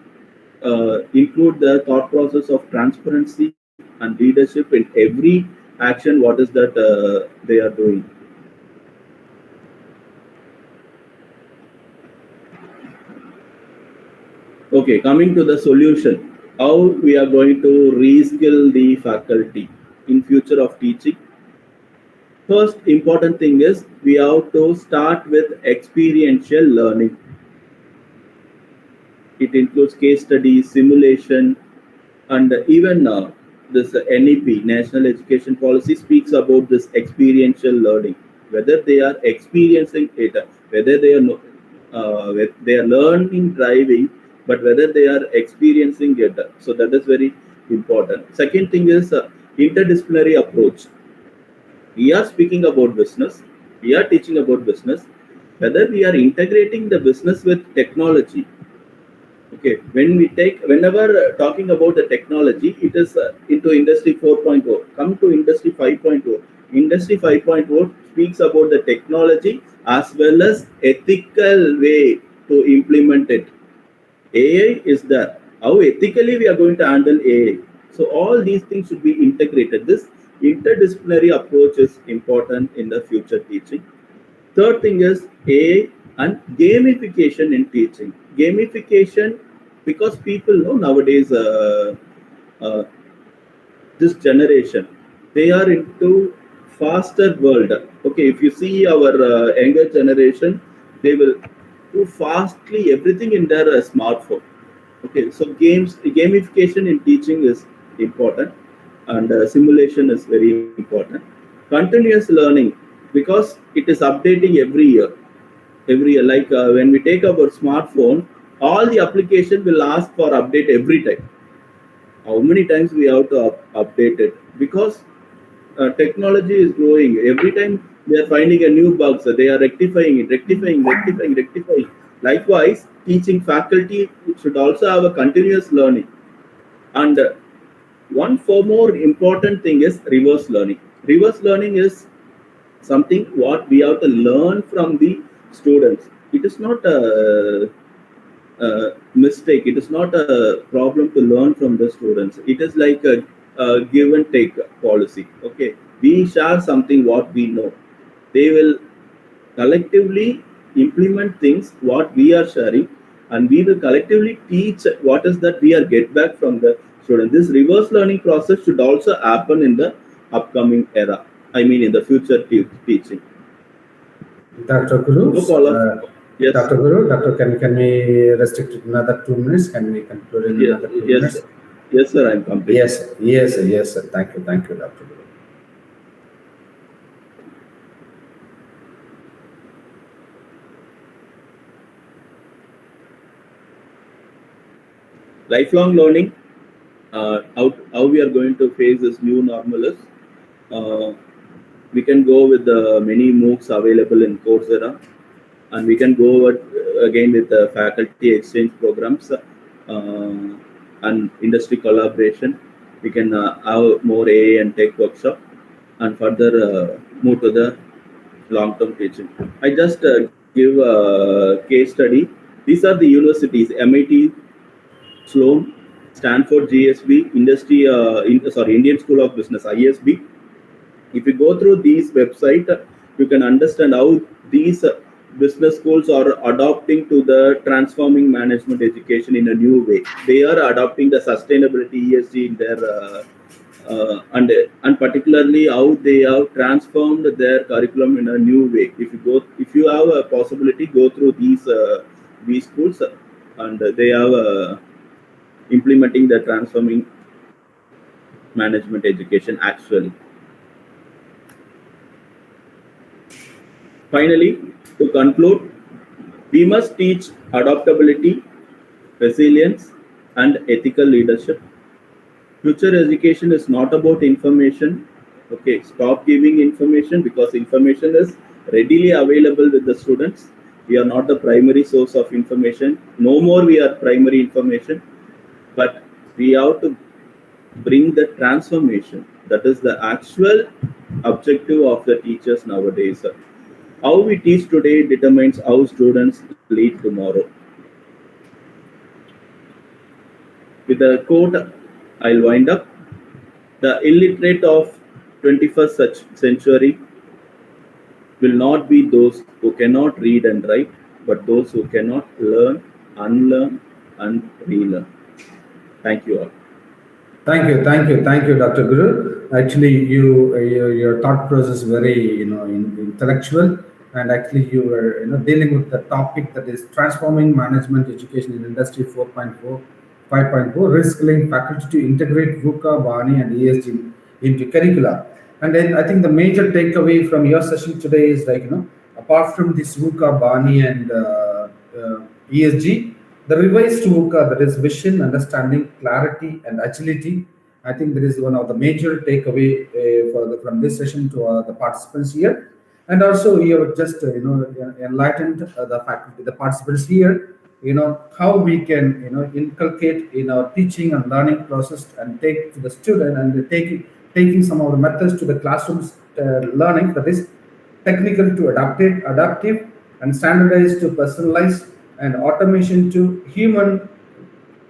include the thought process of transparency and leadership in every action. What is that they are doing? Okay, coming to the solution, how we are going to reskill the faculty in future of teaching. First important thing is we have to start with experiential learning. It includes case studies, simulation, and even this NEP, National Education Policy, speaks about this experiential learning. Whether they are experiencing it, whether they are learning driving, but whether they are experiencing it. So that is very important. Second thing is interdisciplinary approach. We are speaking about business. We are teaching about business. Whether we are integrating the business with technology. Okay, whenever talking about the technology, it is into industry 4.0. Come to industry 5.0. Industry 5.0 speaks about the technology as well as ethical way to implement it. AI is there. How ethically we are going to handle AI. So all these things should be integrated. This interdisciplinary approach is important in the future teaching. Third thing is AI and gamification in teaching. Gamification, because people know nowadays uh, this generation, they are into faster world. Okay, if you see our younger generation, they will do fastly everything in their smartphone. Okay, so gamification in teaching is important, and simulation is very important. Continuous learning, because it is updating every year. Every year, like when we take our smartphone, all the application will ask for update every time. How many times we have to update it? Because technology is growing. Every time they are finding a new bug, so they are rectifying it, rectifying. Likewise, teaching faculty should also have a continuous learning. And one for more important thing is reverse learning. Reverse learning is something what we have to learn from the students. It is not a mistake. It is not a problem to learn from the students. It is like a give and take policy. Okay, we share something what we know. They will collectively implement things what we are sharing, and we will collectively teach what is that we are get back from the student. This reverse learning process should also happen in the upcoming era. I mean, in the future teaching. Dr. Guru, No follow-up. Yes. Dr. Guru, can we restrict it another 2 minutes? Can we conclude in another 2 minutes? Yes, sir, I'm complete. Yes, sir. Thank you, Dr. Guru. Lifelong learning, how we are going to face this new normal is, we can go with the many MOOCs available in Coursera, and we can go again with the faculty exchange programs and industry collaboration. We can have more AI and tech workshop, and further move to the long-term teaching. I just give a case study. These are the universities: MIT, Sloan, Stanford, GSB, Indian School of Business, ISB. If you go through these website, you can understand how these business schools are adopting to the transforming management education in a new way. They are adopting the sustainability ESG in their and particularly how they have transformed their curriculum in a new way. If you have a possibility, go through these schools, and they have implementing the transforming management education actually. Finally, to conclude, we must teach adaptability, resilience, and ethical leadership. Future education is not about information. Okay, stop giving information, because information is readily available with the students. We are not the primary source of information. No more we are primary information, but we have to bring the transformation. That is the actual objective of the teachers nowadays. How we teach today determines how students lead tomorrow. With a quote, I'll wind up. The illiterate of 21st century will not be those who cannot read and write, but those who cannot learn, unlearn, and relearn. Thank you all. Thank you, Dr. Guru. Actually, your thought process is very, intellectual, and actually you were, dealing with the topic that is transforming management education in industry 4.4, 5.4, reskilling faculty to integrate VUCA, BANI, and ESG into curricula. And then I think the major takeaway from your session today is like, apart from this VUCA, BANI, and ESG, the revised VUCA, that is vision, understanding, clarity, and agility. I think that is one of the major takeaway from this session to the participants here. And also, you have just enlightened the faculty, the participants here. How we can inculcate in our teaching and learning process and take to the student and taking some of the methods to the classrooms learning, that is technical to adaptive, and standardized to personalized, and automation to human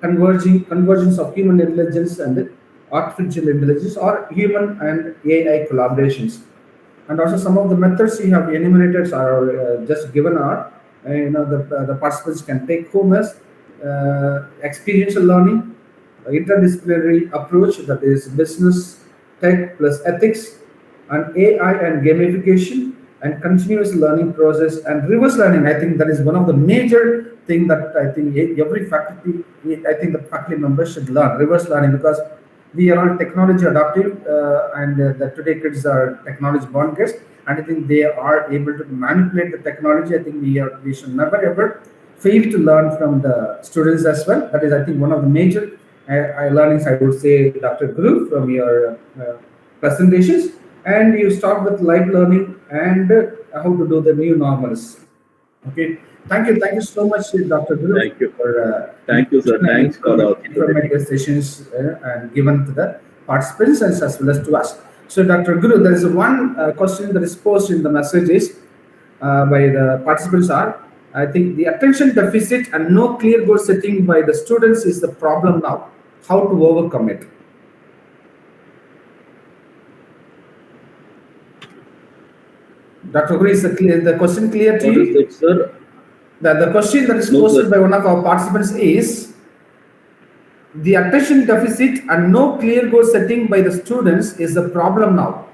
convergence of human intelligence and artificial intelligence, or human and AI collaborations. And also some of the methods you have enumerated are just given are, the participants can take home as experiential learning, interdisciplinary approach, that is business, tech plus ethics, and AI and gamification, and continuous learning process, and reverse learning. I think that is one of the major thing that I think every faculty, I think the faculty members should learn reverse learning, because we are all technology adaptive, and the today kids are technology born kids, and I think they are able to manipulate the technology. I think we should never ever fail to learn from the students as well. That is, I think, one of the major learnings, I would say, Dr. Guru, from your presentations. And you start with live learning and how to do the new normals. Okay, thank you so much, Dr. Guru. Thank you. Thank you, sir. Thanks for the informative sessions and given to the participants as well as to us. So, Dr. Guru, there is one question that is posed in the messages by the participants are, I think the attention deficit and no clear goal setting by the students is the problem now. How to overcome it? Dr. Guru, is the question clear to you? It, sir? The question that is posed by one of our participants is, the attention deficit and no clear goal setting by the students is the problem now.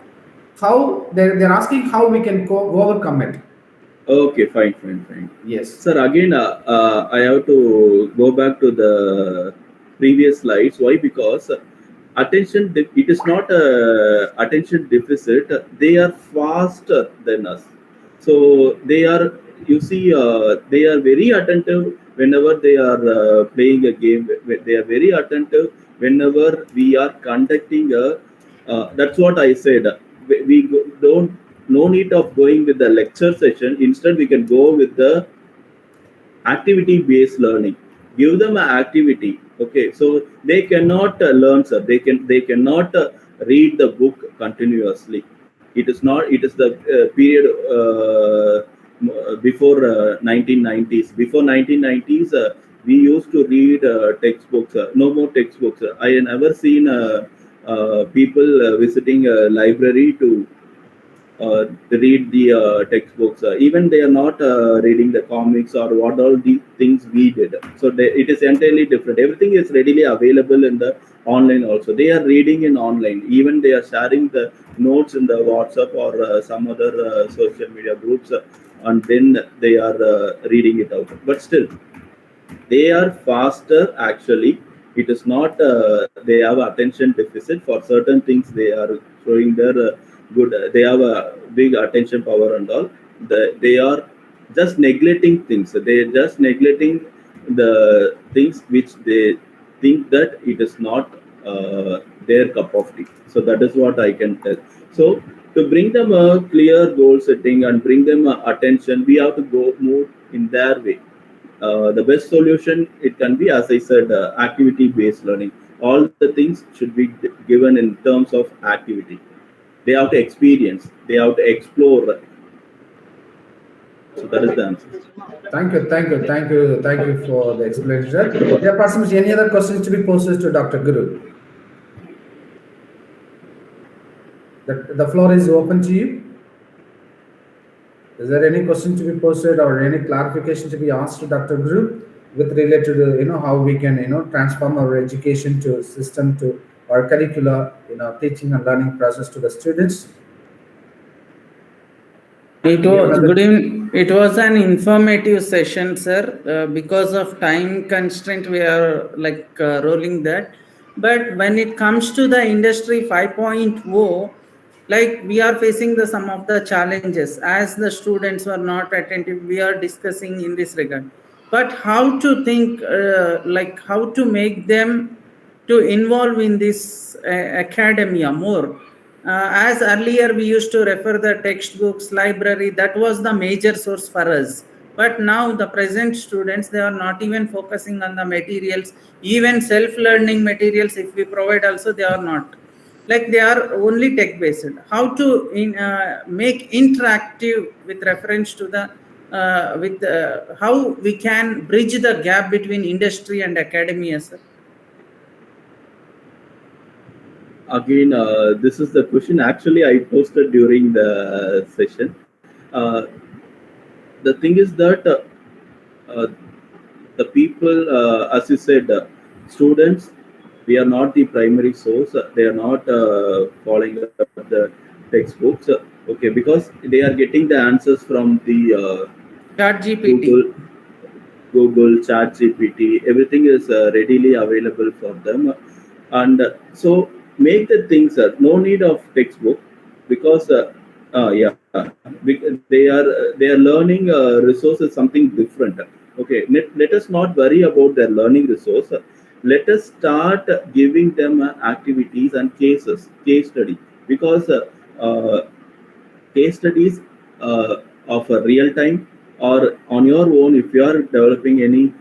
How they're asking how we can overcome it. Okay, fine. Yes. Sir, again, I have to go back to the previous slides. Why? Because attention, it is not a attention deficit. They are faster than us. So they are, you see, they are very attentive whenever they are playing a game. They are very attentive whenever we are conducting a, that's what I said. Don't, no need of going with the lecture session. Instead, we can go with the activity-based learning. Give them an activity. Okay, so they cannot learn, sir. They cannot read the book continuously. It is not. It is the period before 1990s. Before 1990s, we used to read textbooks. No more textbooks. I have never seen people visiting a library to read the textbooks. Even they are not reading the comics or what all the things we did. So it is entirely different. Everything is readily available in the online also. They are reading in online. Even they are sharing the notes in the WhatsApp or some other social media groups, and then they are reading it out. But still, they are faster actually. It is not they have attention deficit for certain things. They are showing their good, they have a big attention power and all. They are just neglecting things. They are just neglecting the things which they think that it is not their cup of tea. So that is what I can tell. So To bring them a clear goal setting and bring them attention, we have to go more in their way. The best solution it can be, as I said, activity based learning. All the things should be given in terms of activity. They have to experience, they have to explore. So that is the answer. Thank you for the explanation. Yeah, Prasanj, any other questions to be posed to Dr. Guru? The floor is open to you. Is there any question to be posted or any clarification to be asked to Dr. Guru with related to how we can transform our education to system to our curricula, teaching and learning process to the students? It was good evening. It was an informative session, sir. Because of time constraint, we are rolling that. But when it comes to the industry 5.0, we are facing some of the challenges as the students were not attentive. We are discussing in this regard. But how to think, how to make them to involve in this academia more. As earlier we used to refer the textbooks, library, that was the major source for us. But now the present students, they are not even focusing on the materials, even self-learning materials if we provide also, they are not. They are only tech-based. How to make interactive with reference to the how we can bridge the gap between industry and academia, sir? Again, this is the question actually I posted during the session. The thing is that the people, as you said, students, we are not the primary source. They are not following up the textbooks. Okay, because they are getting the answers from the ChatGPT. Google, ChatGPT, everything is readily available for them. And so make the things, no need of textbook, because they are learning resources something different. Okay, let us not worry about their learning resource. Let us start giving them activities and case study, because case studies of a real time or on your own, if you are developing any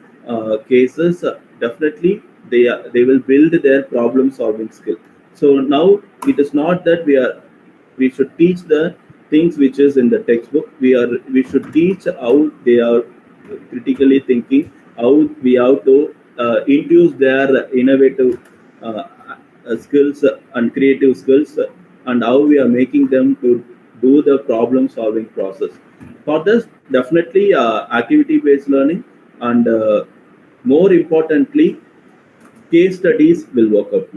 cases, definitely they will build their problem solving skill. So now it is not that we should teach the things which is in the textbook. We should teach how they are critically thinking, how we have to induce their innovative skills and creative skills, and how we are making them to do the problem solving process. For this, definitely activity based learning, and more importantly, case studies will work out.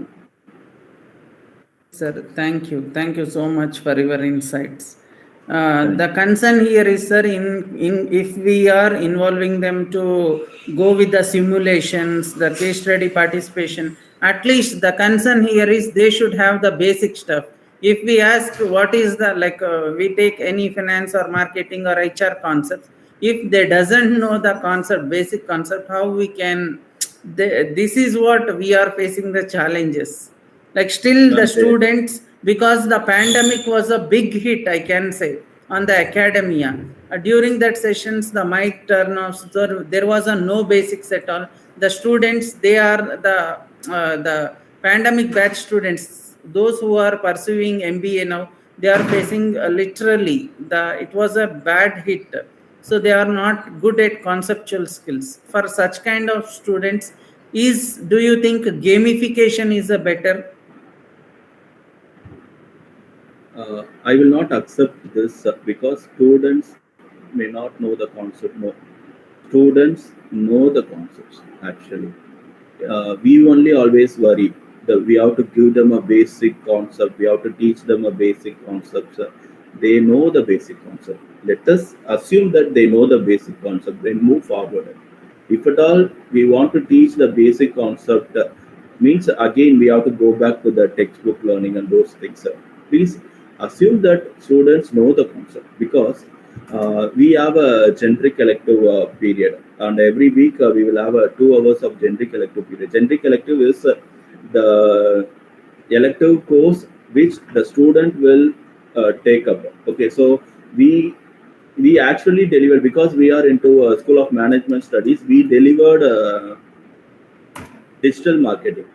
Sir, thank you. Thank you so much for your insights. The concern here is, sir, in if we are involving them to go with the simulations, the case study participation, at least the concern here is they should have the basic stuff. If we ask what is the, we take any finance or marketing or HR concepts, if they doesn't know the concept, basic concept, how we can, this is what we are facing the challenges. Still the students, because the pandemic was a big hit, I can say, on the academia. During that sessions, the mic turn-offs, there was no basics at all. The students, they are the pandemic batch students, those who are pursuing MBA now, they are facing literally, it was a bad hit. So they are not good at conceptual skills. For such kind of students, do you think gamification is a better? I will not accept this because students may not know the concept. No, students know the concepts actually. We only always worry that we have to give them a basic concept. We have to teach them a basic concept. They know the basic concept. Let us assume that they know the basic concept and move forward. If at all we want to teach the basic concept, means again we have to go back to the textbook learning and those things. Please assume that students know the concept, because we have a generic elective period, and every week we will have 2 hours of generic elective period. Generic elective is the elective course which the student will take up. Okay, so we actually delivered, because we are into School of Management Studies. We delivered digital marketing.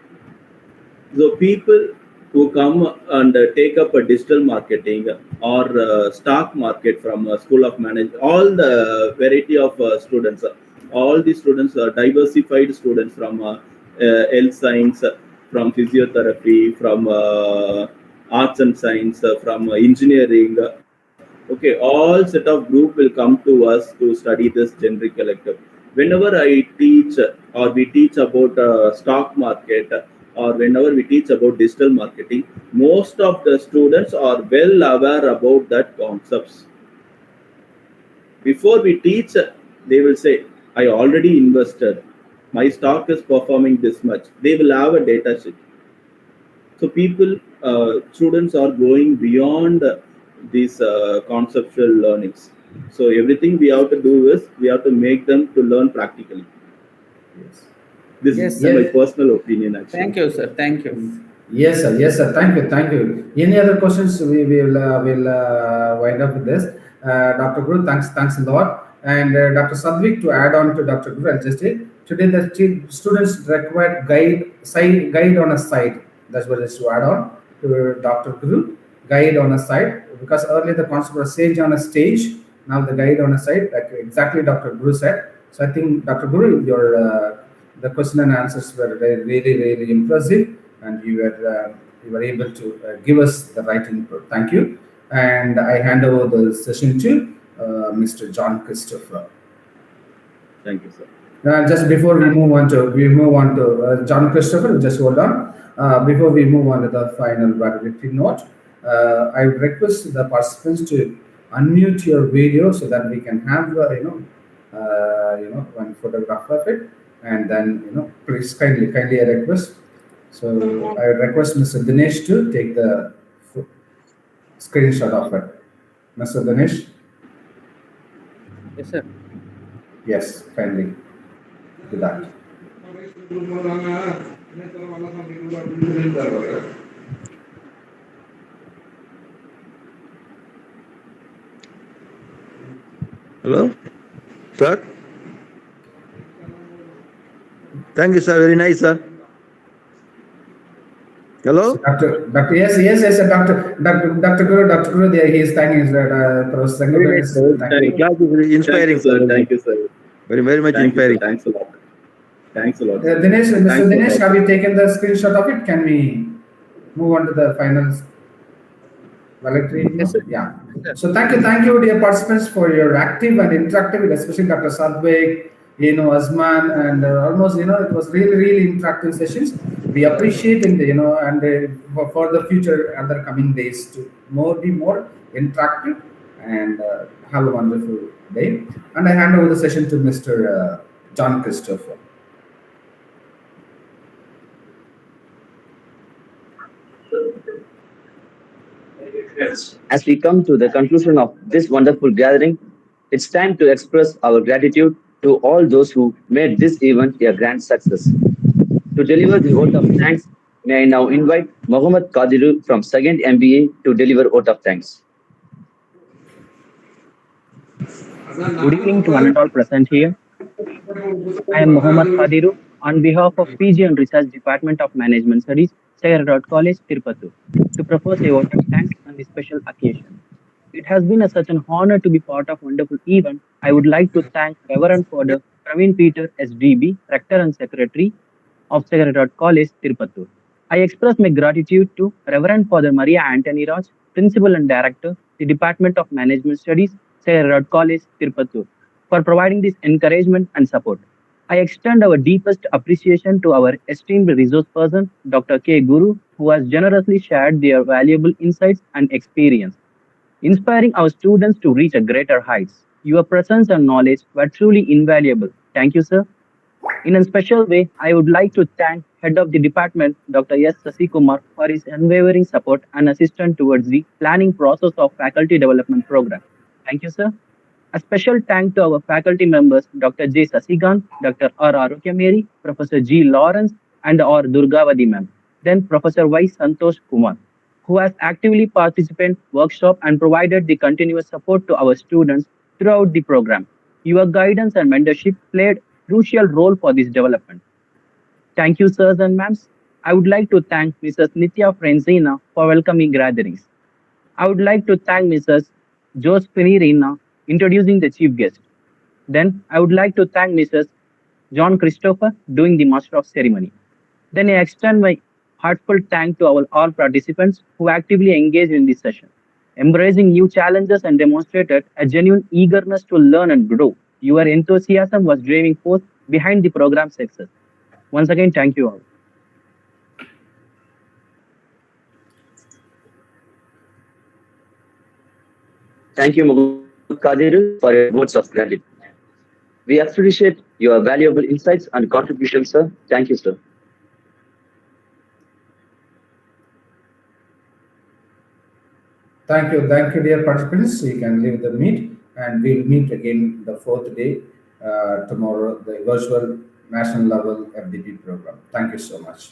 So people who come and take up a digital marketing or stock market from School of Management, all the variety of students, all the students are diversified students from health science, from physiotherapy, from arts and science, from engineering. Okay, all set of group will come to us to study this generic elective. Whenever I teach or we teach about stock market, or whenever we teach about digital marketing, most of the students are well aware about that concepts. Before we teach, they will say, I already invested, my stock is performing this much. They will have a data sheet. So people, students are going beyond these conceptual learnings. So everything we have to do is we have to make them to learn practically. Yes. This Yes, is sir. my personal opinion, actually. Thank you, sir. Thank you. Yes, sir. Yes, sir. Thank you. Thank you. Any other questions? We will wind up with this. Dr. Guru, thanks a lot. And Dr. Sadvik, to add on to Dr. Guru, I'll just say today the students require guide on a site. That's what is to add on to Dr. Guru. Guide on a site, because earlier the concept was sage on a stage. Now the guide on a site, like exactly Dr. Guru said. So I think Dr. Guru, your the question and answers were really impressive, and you were able to give us the right input. Thank you. And I hand over the session to Mr. John Christopher. Thank you, sir. Just before we move on to John Christopher, just hold on. Before we move on to the final validity note, I would request the participants to unmute your video so that we can have one photograph of it, and then please kindly I request. So I request Mr. Dinesh to take the screenshot of it. Mr. Dinesh? Yes, sir. Yes, kindly do that. Hello, sir. Thank you, sir. Very nice, sir. Hello? Doctor, yes, sir. Dr. Guru, there he is thanking his Professor Very nice, sir. The class is very inspiring, sir. Thank you, sir. Very much Thank you, sir. inspiring. Thanks a lot. Thanks a lot. Dinesh, Mr. Thanks a Dinesh, lot. have you taken the screenshot of it? Can we move on to the finals? Yes, sir. Yeah. So thank you, dear participants, for your active and interactive, especially Dr. Sadvik, Azman, and almost, it was really interactive sessions. We appreciate for the future other coming days to be more interactive, and have a wonderful day. And I hand over the session to Mr. John Christopher. As we come to the conclusion of this wonderful gathering, it's time to express our gratitude to all those who made this event a grand success. To deliver the vote of thanks, may I now invite Mohammad Qadiru from 2nd MBA to deliver vote of thanks. Good evening to one and all present here. I am Mohammad Qadiru on behalf of PG and Research Department of Management Studies, Sacred College, Tirupati, to propose a vote of thanks on this special occasion. It has been such an honor to be part of a wonderful event. I would like to thank Reverend Father Praveen Peter SDB, Rector and Secretary of Sacred College, Tirupati. I express my gratitude to Reverend Father Maria Anthony Raj, Principal and Director, the Department of Management Studies, Sacred College, Tirupati, for providing this encouragement and support. I extend our deepest appreciation to our esteemed resource person, Dr. K. Guru, who has generously shared their valuable insights and experience, inspiring our students to reach a greater heights. Your presence and knowledge were truly invaluable. Thank you, sir. In a special way, I would like to thank Head of the Department, Dr. S. Sasikumar, for his unwavering support and assistance towards the planning process of Faculty Development Program. Thank you, sir. A special thank to our faculty members, Dr. J. Sasigan, Dr. R. Arokyameri, Professor G. Lawrence, and R. Durgavadi ma'am, then Professor Y. Santosh Kumar, who has actively participated workshop and provided the continuous support to our students throughout the program. Your guidance and mentorship played crucial role for this development. Thank you, sirs and ma'ams. I would like to thank Mrs. Nitya Frenzina for welcoming gatherings. I would like to thank Mrs. Josephine Rina introducing the chief guest. Then I would like to thank Mrs. John Christopher doing the master of ceremony. Then I extend my heartfelt thanks to our all participants who actively engaged in this session, embracing new challenges and demonstrated a genuine eagerness to learn and grow. Your enthusiasm was driving force behind the program's success. Once again, thank you all. Thank you, Muhammad Kadir, for your words of gratitude. We appreciate your valuable insights and contributions, sir. Thank you, sir. Thank you, dear participants. You can leave the meet, and we'll meet again the fourth day tomorrow, the virtual national level FDP program. Thank you so much.